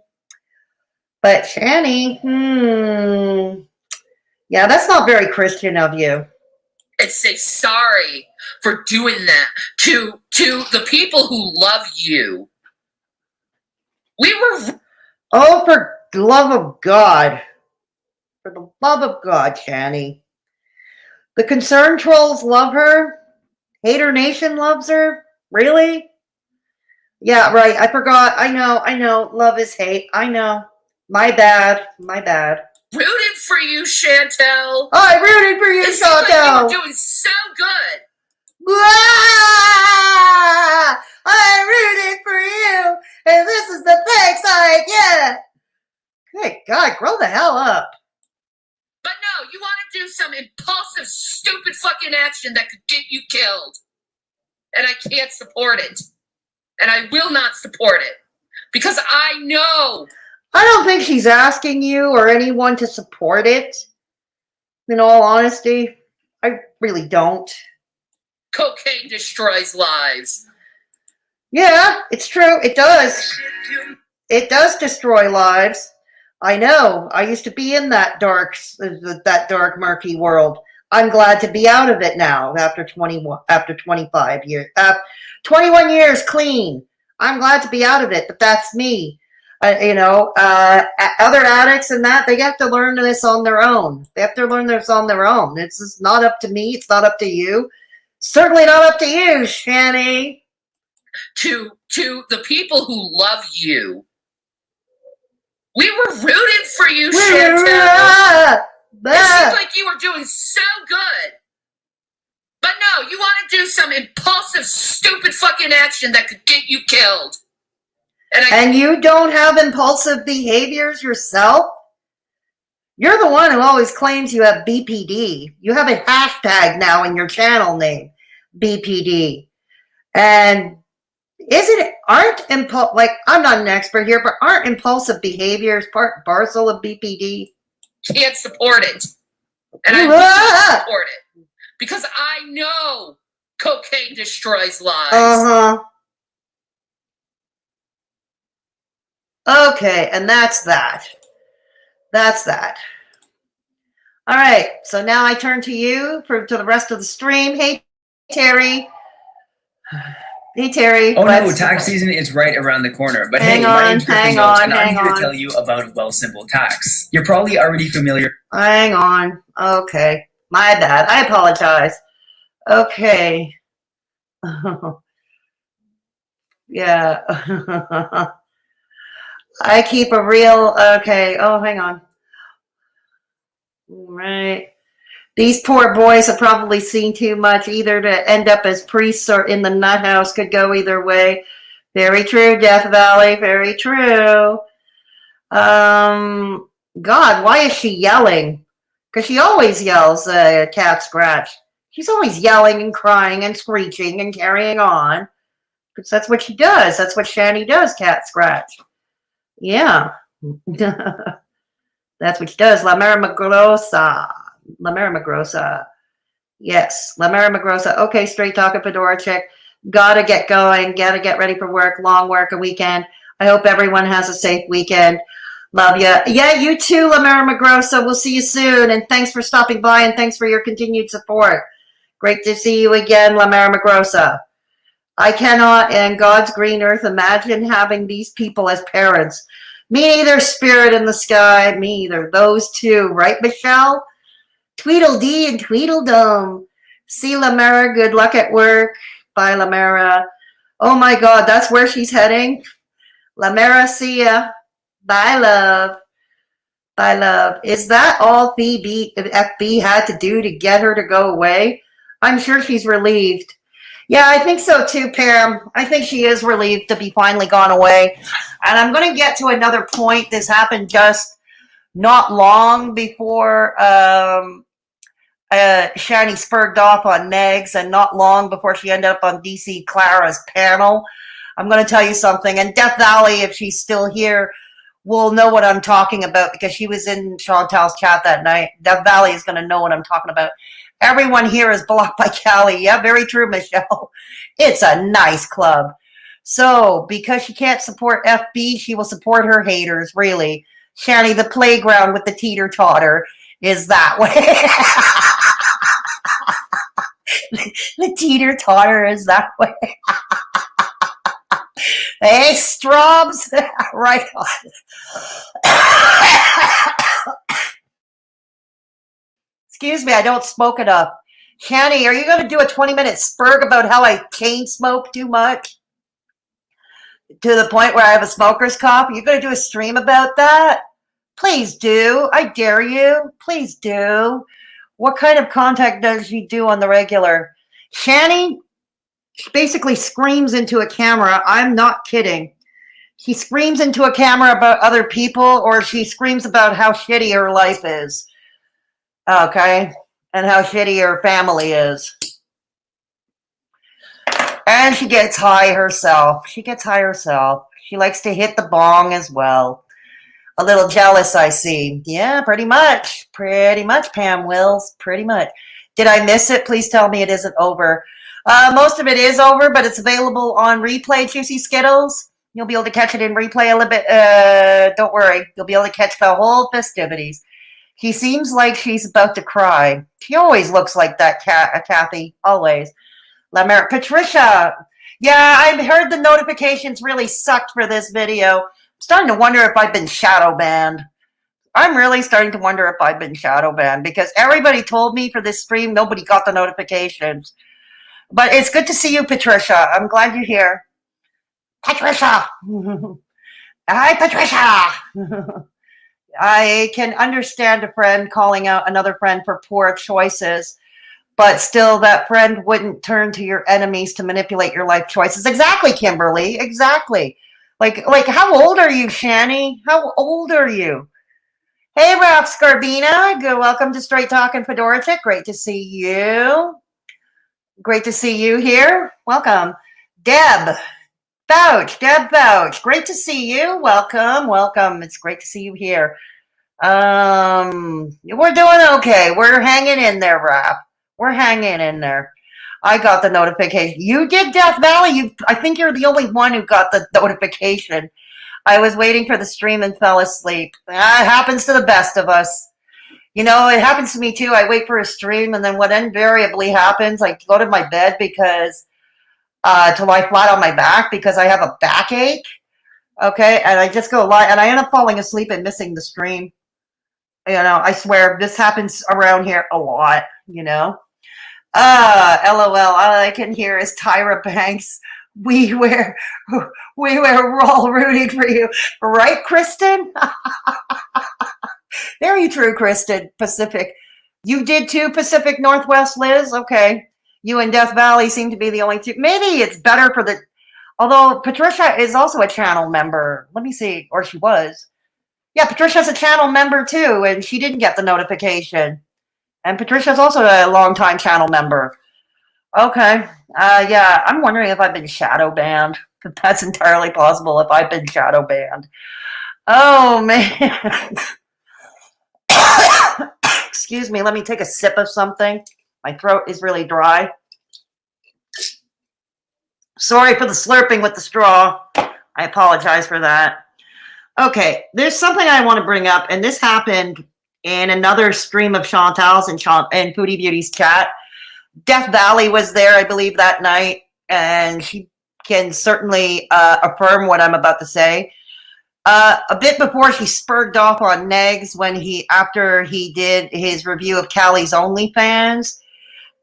S2: But Shanny, yeah, that's not very Christian of you. And say sorry for doing that to the people who love you. We were. Oh, for the love of God. For the love of God, Shanny. The concerned trolls love her. Haydur Nation loves her.
S3: Really? Yeah, right. I forgot. I know. Love is hate. I know. My bad.
S2: Rooted for you, Chantel.
S3: I rooted for you,
S2: It seemed like you
S3: Chantel.
S2: were doing so good.
S3: Ah, I rooted for you, and this is the thanks I get. Good God, grow the hell up.
S2: But no, you want to do some impulsive, stupid fucking action that could get you killed. And I can't support it. And I will not support it. Because I know.
S3: I don't think she's asking you or anyone to support it. In all honesty, I really don't.
S2: Cocaine destroys lives.
S3: Yeah, it's true. It does. It does destroy lives. I know. I used to be in that dark, murky world. I'm glad to be out of it now after 25 years, 21 years clean. I'm glad to be out of it, but that's me. Other addicts and that, they have to learn this on their own. It's just not up to me. It's not up to you. Certainly not up to you, Shanny.
S2: To the people who love you. We were rooted for you, Chantel. It seemed like you were doing so good. But no, you want to do some impulsive, stupid fucking action that could get you killed. And
S3: you don't have impulsive behaviors yourself? You're the one who always claims you have BPD. You have a hashtag now in your channel name, BPD. And I'm not an expert here, but aren't impulsive behaviors part and parcel of BPD?
S2: Can't support it. And I will support it. Because I know cocaine destroys lives.
S3: Uh-huh. Okay, and that's that. All right, so now I turn to you to the rest of the stream. Hey, Terry.
S5: Oh no, tax season is right around the corner. But hey, my name's Griffin Welch, and I'm here to tell you about Wealthsimple Tax. You're probably already familiar.
S3: Hang on. Okay, my bad. I apologize. Okay. Yeah. I keep a real. Okay. Oh, hang on. Right. These poor boys have probably seen too much, either to end up as priests or in the nut house. Could go either way. Very true, Death Valley. Very true. God, why is she yelling? Because she always yells, cat scratch. She's always yelling and crying and screeching and carrying on. Because that's what she does. That's what Shanny does, cat scratch. Yeah. That's what she does. La Marimagrosa. Yes, La Marimagrosa. Okay, straight talking Fedora chick. Gotta get going. Gotta get ready for work. Long work, a weekend. I hope everyone has a safe weekend. Love ya. Yeah, you too, La Marimagrosa. We'll see you soon. And thanks for stopping by and thanks for your continued support. Great to see you again, La Marimagrosa. I cannot, in God's green earth, imagine having these people as parents. Me neither, spirit in the sky. Me either. Those two. Right, Michelle? Tweedledee and Tweedledum. See Lamara, good luck at work. Bye, Lamara. Oh my God, that's where she's heading. Lamara, see ya. Bye, love. Bye, love. Is that all FB had to do to get her to go away? I'm sure she's relieved. Yeah, I think so too, Pam. I think she is relieved to be finally gone away. And I'm going to get to another point. This happened just not long before Shanny spurred off on Megs, and not long before she ended up on DC Clara's panel. I'm going to tell you something. And Death Valley, if she's still here, will know what I'm talking about because she was in Chantal's chat that night. Death Valley is going to know what I'm talking about. Everyone here is blocked by Callie. Yeah, very true, Michelle. It's a nice club. So, because she can't support FB, she will support her haters, really. Shanny, the playground with the teeter-totter is that way. The teeter-totter is that way. Hey, Strobs. Right on. Excuse me, I don't smoke enough. Shanny, are you going to do a 20-minute spurg about how I chain smoke too much? To the point where I have a smoker's cough? You're going to do a stream about that? Please do. I dare you. Please do. What kind of contact does she do on the regular? Shanny basically screams into a camera. I'm not kidding. She screams into a camera about other people, or she screams about how shitty her life is. Okay? And how shitty her family is. And she gets high herself. She gets high herself. She likes to hit the bong as well. A little jealous, I see. Yeah, pretty much. Pretty much, Pam Wills. Pretty much. Did I miss it? Please tell me it isn't over. Most of it is over, but it's available on replay, Juicy Skittles. You'll be able to catch it in replay a little bit. Don't worry. You'll be able to catch the whole festivities. He seems like she's about to cry. She always looks like that, Kathy. Always. Patricia. Yeah, I've heard the notifications really sucked for this video. I'm starting to wonder if I've been shadow banned. I'm really starting to wonder if I've been shadow banned because everybody told me for this stream, nobody got the notifications. But it's good to see you, Patricia. I'm glad you're here. Patricia. Hi, Patricia. I can understand a friend calling out another friend for poor choices, but still that friend wouldn't turn to your enemies to manipulate your life choices. Exactly, Kimberly. Exactly. Like how old are you, Shanny? How old are you? Hey, Ralph Scarbina. Good. Welcome to Straight Talkin' Fedora Chick. Great to see you. Great to see you here. Welcome. Deb Bouch. Great to see you. Welcome. It's great to see you here. We're doing okay. We're hanging in there, Rap. We're hanging in there. I got the notification. You did, Death Valley. I think you're the only one who got the notification. I was waiting for the stream and fell asleep. It happens to the best of us. You know, it happens to me too. I wait for a stream, and then what invariably happens, I go to my bed because to lie flat on my back because I have a backache. Okay, and I just go lie, and I end up falling asleep and missing the stream. You know, I swear this happens around here a lot. You know. LOL. All I can hear is Tyra Banks. We're all rooting for you, right, Kristen? Very true, Kristen. Pacific. You did too, Pacific Northwest, Liz? Okay. You and Death Valley seem to be the only two. Maybe it's better for the... Although Patricia is also a channel member. Let me see. Or she was. Yeah, Patricia's a channel member too, and she didn't get the notification. And Patricia's also a longtime channel member. Okay. Yeah, I'm wondering if I've been shadow banned. That's entirely possible if I've been shadow banned. Oh, man. Excuse me. Let me take a sip of something. My throat is really dry. Sorry for the slurping with the straw. I apologize for that. Okay. There's something I want to bring up, and this happened in another stream of Chantal's and Foodie Beauty's chat. Death Valley was there, I believe, that night, and she can certainly affirm what I'm about to say. A bit before she spurred off on Negs after he did his review of Callie's OnlyFans,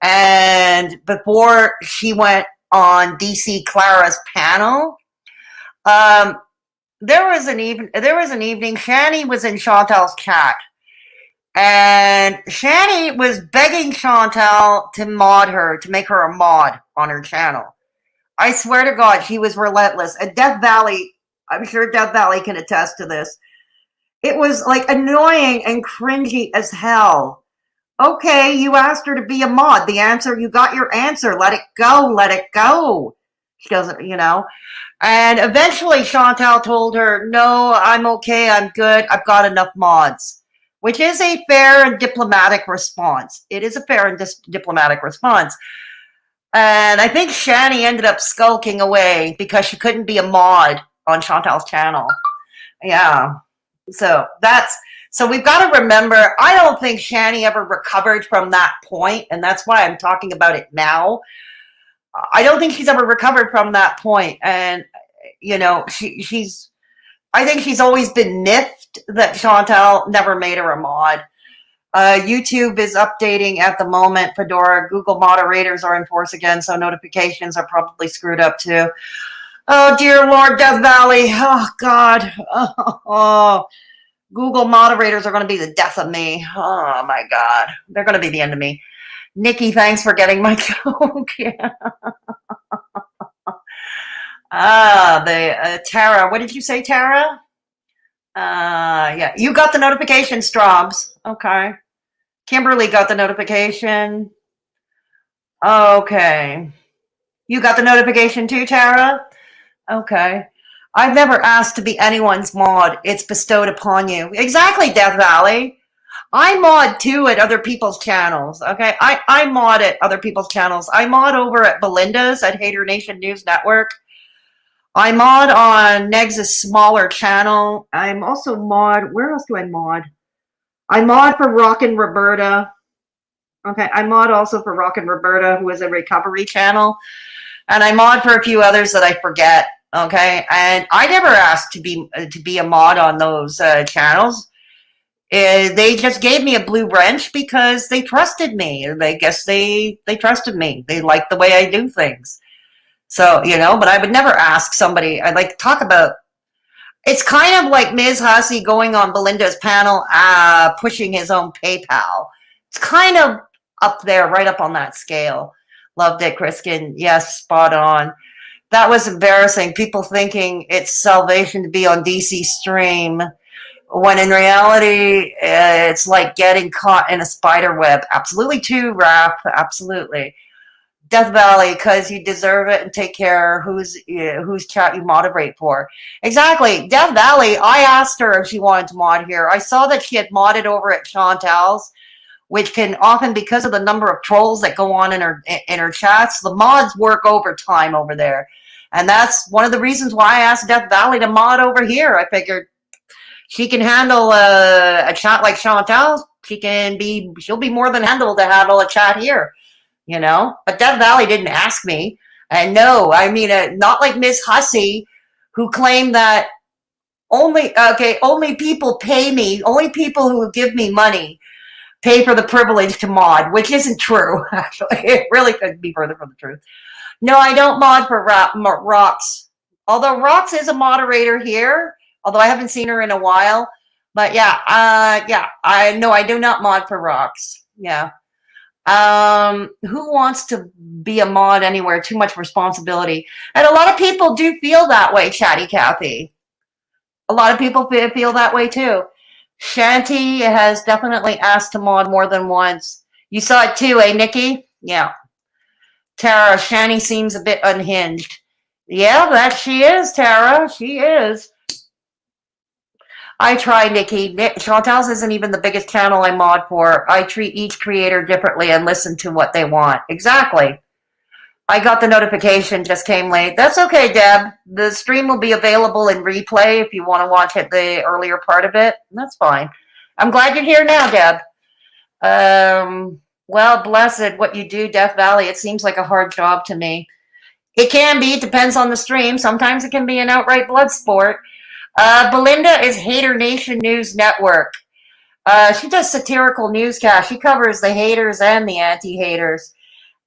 S3: and before she went on DC Clara's panel, there was an evening. Shanny was in Chantal's chat. And Shanny was begging Chantal to mod her, to make her a mod on her channel. I swear to God, she was relentless. And Death Valley, I'm sure Death Valley can attest to this. It was like annoying and cringy as hell. Okay, you asked her to be a mod. You got your answer. Let it go. She doesn't, you know. And eventually Chantal told her, no, I'm okay. I'm good. I've got enough mods. Which is a fair and diplomatic response. It is a fair and diplomatic response. And I think Shanny ended up skulking away because she couldn't be a mod on Chantal's channel. Yeah. So we've got to remember, I don't think Shanny ever recovered from that point, and that's why I'm talking about it now. I don't think she's ever recovered from that point. And, you know, I think she's always been miffed that Chantal never made her a mod. YouTube is updating at the moment, Fedora. Google moderators are in force again, so notifications are probably screwed up too. Oh, dear Lord, Death Valley. Oh, God. Oh, Google moderators are going to be the death of me. Oh, my God. They're going to be the end of me. Nikki, thanks for getting my joke. Yeah. Tara. What did you say, Tara? Yeah. You got the notification, Straubs. Okay. Kimberly got the notification. Okay. You got the notification too, Tara? Okay. I've never asked to be anyone's mod. It's bestowed upon you. Exactly, Death Valley. I mod too at other people's channels. Okay. I mod at other people's channels. I mod over at Belinda's at Haydur Nation News Network. I mod on Negs' smaller channel. I'm also mod. Where else do I mod? I mod for Rockin' Roberta. Okay, I mod also for Rockin' Roberta, who is a recovery channel. And I mod for a few others that I forget. Okay, and I never asked to be a mod on those channels. They just gave me a blue wrench because they trusted me. I guess they trusted me. They liked the way I do things. So, but I would never ask somebody. I'd like to talk about. It's kind of like Ms. Hussey going on Belinda's panel, pushing his own PayPal. It's kind of up there, right up on that scale. Loved it, Kriskin. Yes, spot on. That was embarrassing. People thinking it's salvation to be on DC Stream, when in reality, it's like getting caught in a spider web. Absolutely too, Raph. Absolutely. Death Valley, because you deserve it, and take care whose chat you moderate for. Exactly. Death Valley, I asked her if she wanted to mod here. I saw that she had modded over at Chantal's, which can often, because of the number of trolls that go on in her chats, the mods work overtime over there. And that's one of the reasons why I asked Death Valley to mod over here. I figured she can handle a chat like Chantal's. She'll be more than handled to handle a chat here. But Death Valley didn't ask me. And no, I mean, not like Miss Hussey, who claimed that only people pay me, only people who give me money pay for the privilege to mod, which isn't true, actually. It really couldn't be further from the truth. No, I don't mod for Rox. Although Rox is a moderator here, although I haven't seen her in a while. But yeah, I do not mod for Rox. Yeah. Who wants to be a mod anywhere? Too much responsibility. And a lot of people do feel that way, Chatty Cathy. A lot of people feel that way too. Shanty has definitely asked to mod more than once. You saw it too, Nikki? Yeah. Tara, Shanny seems a bit unhinged. Yeah, that she is, Tara. She is. I try, Nikki. Chantal's isn't even the biggest channel I mod for. I treat each creator differently and listen to what they want. Exactly. I got the notification, just came late. That's okay, Deb. The stream will be available in replay if you want to watch it, the earlier part of it. That's fine. I'm glad you're here now, Deb. Well, blessed what you do, Death Valley. It seems like a hard job to me. It can be. It depends on the stream. Sometimes it can be an outright blood sport. Belinda is Haydur Nation News Network. She does satirical newscast. She covers the haters and the anti-haters.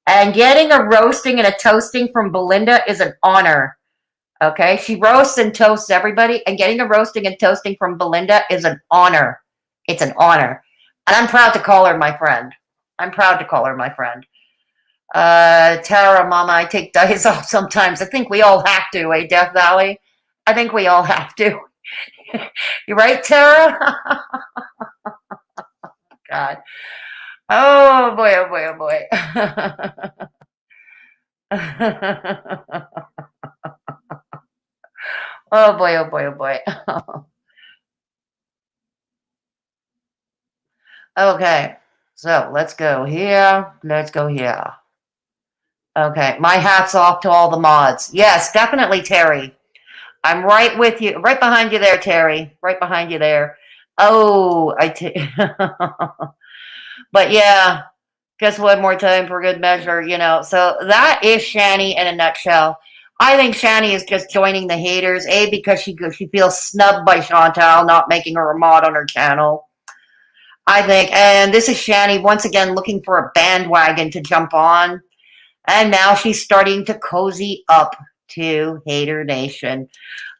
S3: And getting a roasting and a toasting from Belinda is an honor. Okay? She roasts and toasts everybody, and getting a roasting and toasting from Belinda is an honor. It's an honor. And I'm proud to call her my friend. Tara, Mama, I take days off sometimes. I think we all have to, Death Valley? I think we all have to. You right, Tara? God. Oh, boy, oh, boy, oh, boy. Oh, boy, oh, boy, oh, boy. Okay, so let's go here. Let's go here. Okay, my hat's off to all the mods. Yes, definitely, Terry. I'm right with you, right behind you there, Terry. Right behind you there. Oh, but yeah, just one more time for good measure, So that is Shanny in a nutshell. I think Shanny is just joining the haters, because she feels snubbed by Chantal not making her a mod on her channel. I think. And this is Shanny once again looking for a bandwagon to jump on. And now she's starting to cozy up to Hater Nation.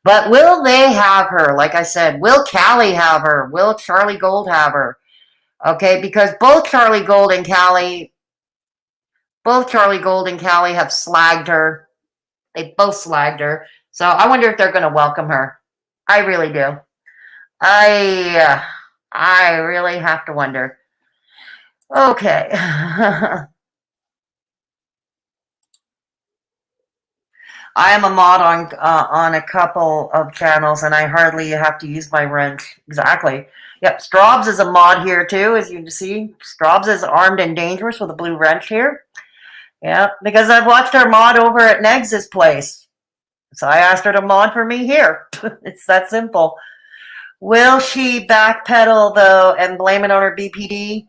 S3: But will they have her? Like I said, will Callie have her? Will Charlie Gold have her? Okay, because both Charlie Gold and Callie have slagged her. They both slagged her. So I wonder if they're going to welcome her. I really do. I really have to wonder. Okay. I am a mod on a couple of channels, and I hardly have to use my wrench. Exactly. Yep, Straubs is a mod here too, as you can see. Straubs is armed and dangerous with a blue wrench here. Yeah, because I've watched her mod over at Negs' place. So I asked her to mod for me here. It's that simple. Will she backpedal, though, and blame it on her BPD?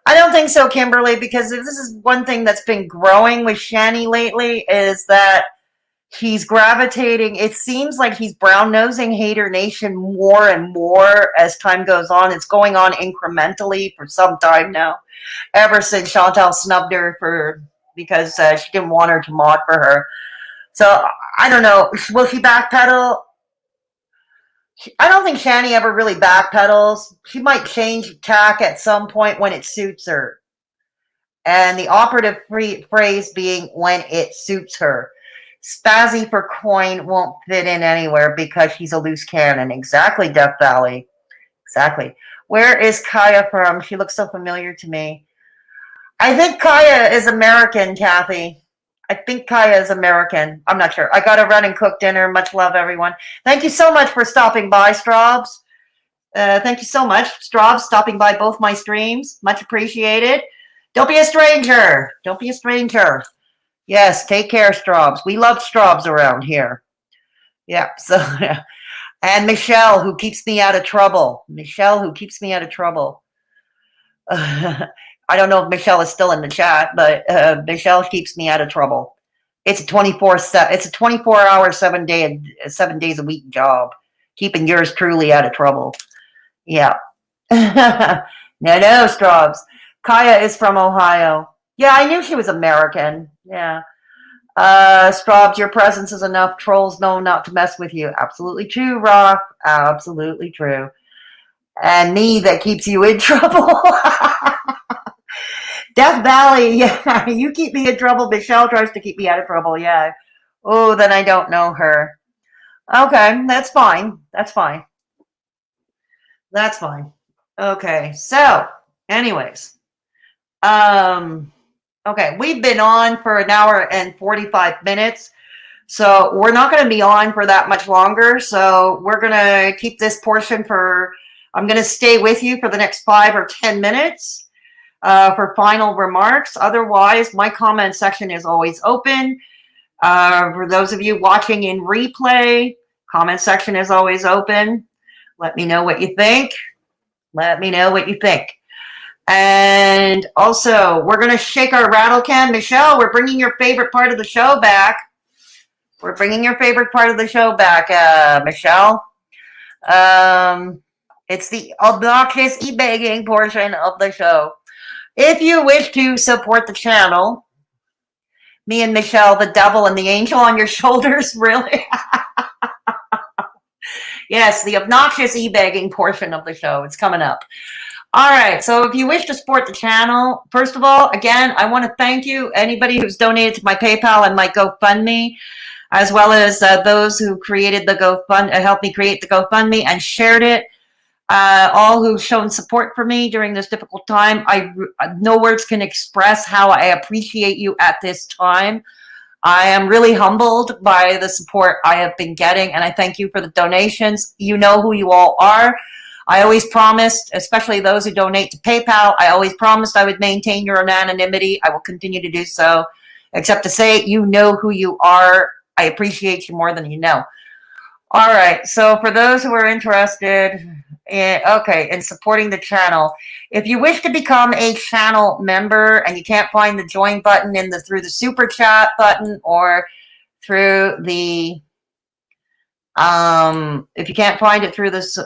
S3: I don't think so, Kimberly, because if this is one thing that's been growing with Shanny lately is that he's gravitating. It seems like he's brown-nosing Hater Nation more and more as time goes on. It's going on incrementally for some time now, ever since Chantal snubbed her because she didn't want her to mod for her. So, I don't know. Will she backpedal? I don't think Shanny ever really backpedals. She might change tack at some point when it suits her. And the operative phrase being when it suits her. Spazzy for coin won't fit in anywhere because she's a loose cannon. Exactly, Death Valley. Exactly. Where is Kaya from? She looks so familiar to me. I think Kaya is American, Kathy. I think Kaya is American. I'm not sure. I got to run and cook dinner. Much love, everyone. Thank you so much for stopping by, Straubs. Thank you so much, Straubs, stopping by both my streams. Much appreciated. Don't be a stranger. Don't be a stranger. Yes, take care, Straubs. We love Straubs around here. Yeah, so, and Michelle, who keeps me out of trouble. Michelle, who keeps me out of trouble. I don't know if Michelle is still in the chat, but Michelle keeps me out of trouble. It's a 24-hour, 7 days a week job, keeping yours truly out of trouble. Yeah. No, Straubs. Kaya is from Ohio. Yeah, I knew she was American. Yeah. Straubs, your presence is enough. Trolls know not to mess with you. Absolutely true, Rock. Absolutely true. And me that keeps you in trouble. Death Valley, yeah, you keep me in trouble. Michelle tries to keep me out of trouble, yeah. Oh, then I don't know her. Okay, that's fine. That's fine. That's fine. Okay, so, anyways. Okay, we've been on for an hour and 45 minutes. So we're not going to be on for that much longer. So we're going to keep this portion I'm going to stay with you for the next 5 or 10 minutes. For final remarks. Otherwise, my comment section is always open. For those of you watching in replay, comment section is always open. Let me know what you think. Let me know what you think. And also, we're going to shake our rattle can. Michelle, we're bringing your favorite part of the show back. We're bringing your favorite part of the show back, Michelle. It's the obnoxious e-begging portion of the show. If you wish to support the channel, me and Michelle, the devil and the angel on your shoulders, really? Yes, the obnoxious e-begging portion of the show. It's coming up. All right, so if you wish to support the channel, first of all, again, I want to thank you, anybody who's donated to my PayPal and my GoFundMe, as well as those who created the helped me create the GoFundMe and shared it. All who've shown support for me during this difficult time. No words can express how I appreciate you at this time. I am really humbled by the support I have been getting, and I thank you for the donations. You know who you all are. I always promised, especially those who donate to PayPal, I always promised I would maintain your anonymity. I will continue to do so, except to say you know who you are. I appreciate you more than you know. All right, so for those who are interested in supporting the channel, if you wish to become a channel member and you can't find the join button through the super chat button or through the If you can't find it through this,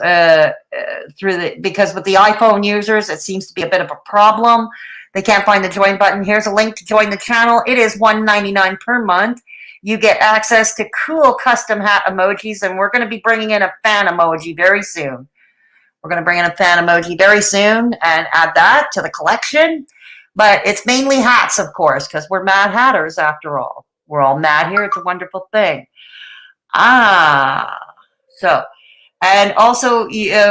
S3: because with the iPhone users, it seems to be a bit of a problem. They can't find the join button. Here's a link to join the channel. It is $1.99 per month. You get access to cool custom hat emojis, and we're going to be bringing in a fan emoji very soon. We're going to bring in a fan emoji very soon and add that to the collection. But it's mainly hats, of course, because we're Mad Hatters after all. We're all mad here. It's a wonderful thing. So, and also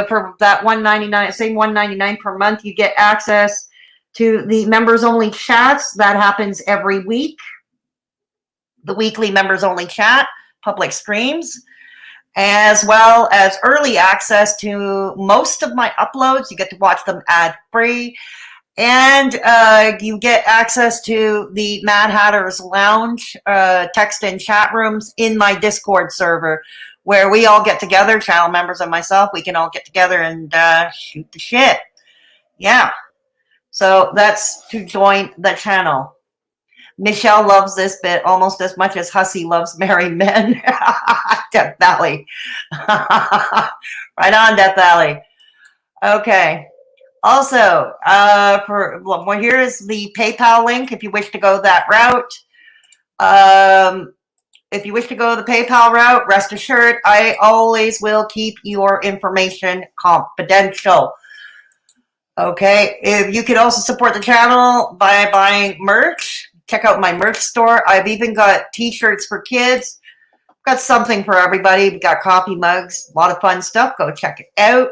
S3: for that $1.99, same $1.99 per month, you get access to the members only chats that happens every week. The weekly members only chat, public streams, as well as early access to most of my uploads. You get to watch them ad free. And you get access to the Mad Hatters Lounge text and chat rooms in my Discord server, where we all get together, channel members and myself, we can all get together and shoot the shit. Yeah. So that's to join the channel. Michelle loves this bit almost as much as Hussy loves married men. Death Valley. Right on, Death Valley. Okay. Also, here is the PayPal link if you wish to go that route. If you wish to go the PayPal route, rest assured, I always will keep your information confidential. Okay, if you could also support the channel by buying merch. Check out my merch store. I've even got t-shirts for kids. Got something for everybody. We've got coffee mugs, a lot of fun stuff. Go check it out.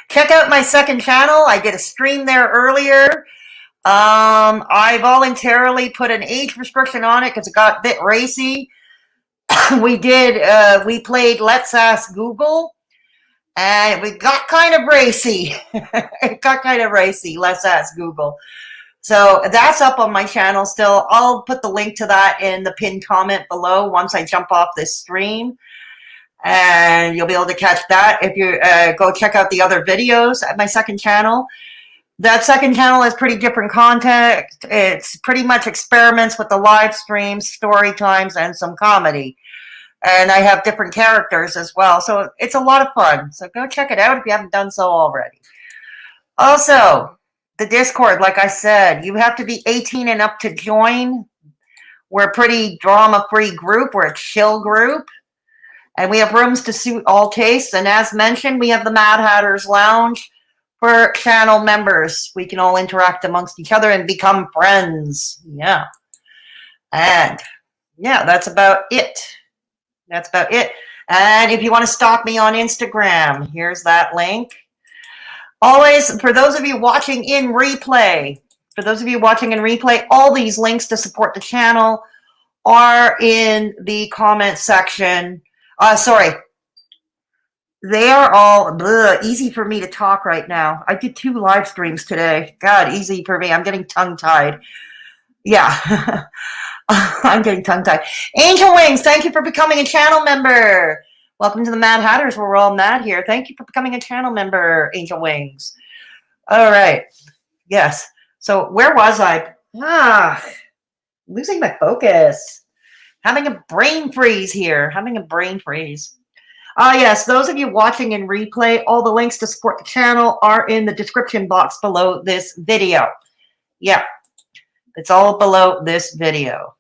S3: Check out my second channel. I did a stream there earlier. I voluntarily put an age restriction on it because it got a bit racy. We played Let's Ask Google, and we got kind of racy. It got kind of racy, Let's Ask Google. So that's up on my channel still. I'll put the link to that in the pinned comment below once I jump off this stream. And you'll be able to catch that if you go check out the other videos at my second channel. That second channel is pretty different content. It's pretty much experiments with the live streams, story times, and some comedy. And I have different characters as well. So it's a lot of fun. So go check it out if you haven't done so already. Also, the Discord, like I said, you have to be 18 and up to join. We're a pretty drama-free group. We're a chill group. And we have rooms to suit all tastes. And as mentioned, we have the Mad Hatters Lounge for channel members. We can all interact amongst each other and become friends. Yeah. And yeah, that's about it. That's about it. And if you want to stalk me on Instagram, here's that link. Always, for those of you watching in replay, all these links to support the channel are in the comment section. Sorry. They are all easy for me to talk right now. I did 2 live streams today. God, easy for me. I'm getting tongue-tied. Yeah. I'm getting tongue-tied. Angel Wings, thank you for becoming a channel member. Welcome to the Mad Hatters. We're all mad here. Thank you for becoming a channel member, Angel Wings. All right. Yes. So where was I? Losing my focus. Having a brain freeze here. Yes, those of you watching in replay, all the links to support the channel are in the description box below this video. Yeah, it's all below this video.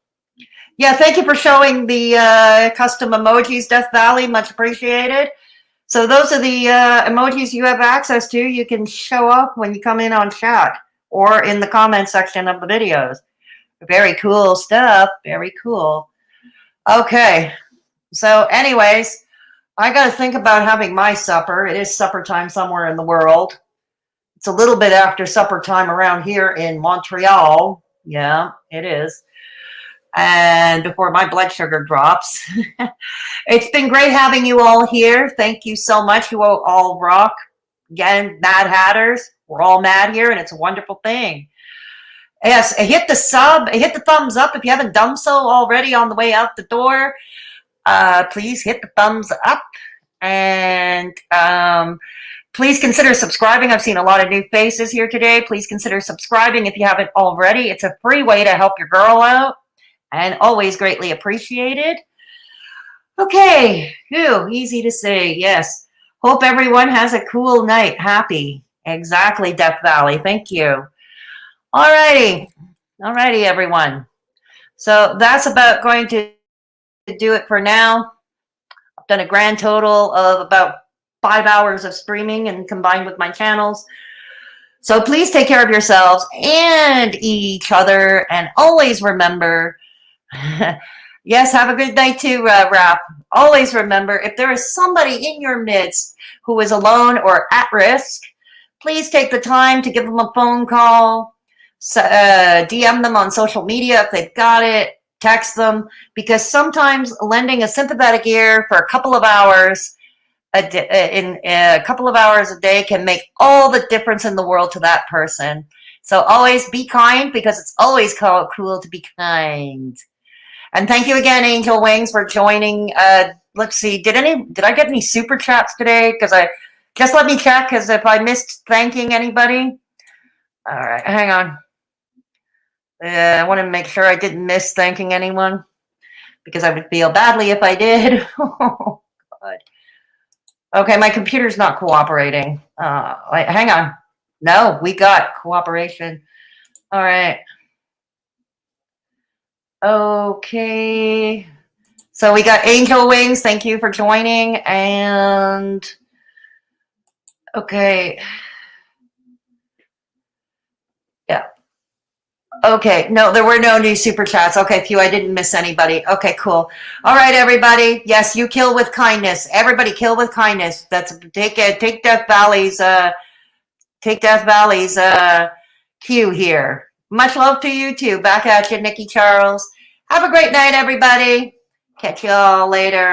S3: Yeah, thank you for showing the custom emojis, Death Valley. Much appreciated. So those are the emojis you have access to. You can show up when you come in on chat or in the comment section of the videos. Very cool stuff. Very cool. Okay. So anyways, I got to think about having my supper. It is supper time somewhere in the world. It's a little bit after supper time around here in Montreal. Yeah, it is. And before my blood sugar drops. It's been great having you all here. Thank you so much. You all rock. Again, Mad Hatters. We're all mad here, and it's a wonderful thing. Yes, hit the sub, hit the thumbs up if you haven't done so already on the way out the door. Please hit the thumbs up, and please consider subscribing. I've seen a lot of new faces here today. Please consider subscribing if you haven't already. It's a free way to help your girl out, and always greatly appreciated. Okay, phew, easy to say, yes. Hope everyone has a cool night. Happy. Exactly, Death Valley. Thank you. Alrighty, everyone. So that's about going to do it for now. I've done a grand total of about 5 hours of streaming and combined with my channels. So please take care of yourselves and each other, and always remember, yes, have a good night too, Rap. Always remember, if there is somebody in your midst who is alone or at risk, please take the time to give them a phone call, DM them on social media if they've got it, text them, because sometimes lending a sympathetic ear for a couple of hours a day can make all the difference in the world to that person. So always be kind, because it's always cool to be kind. And thank you again, Angel Wings, for joining. Let's see, did I get any super chats today? Because just let me check, because if I missed thanking anybody. All right, hang on. I want to make sure I didn't miss thanking anyone, because I would feel badly if I did. Oh, God. Okay, my computer's not cooperating. Wait, hang on. No, we got cooperation. All right. Okay. So we got Angel Wings. Thank you for joining. And okay. Yeah. Okay. No, there were no new super chats. Okay, phew, I didn't miss anybody. Okay, cool. All right, everybody. Yes, you kill with kindness. Everybody kill with kindness. That's take Death Valley's cue here. Much love to you too. Back at you, Nikki Charles. Have a great night, everybody. Catch you all later.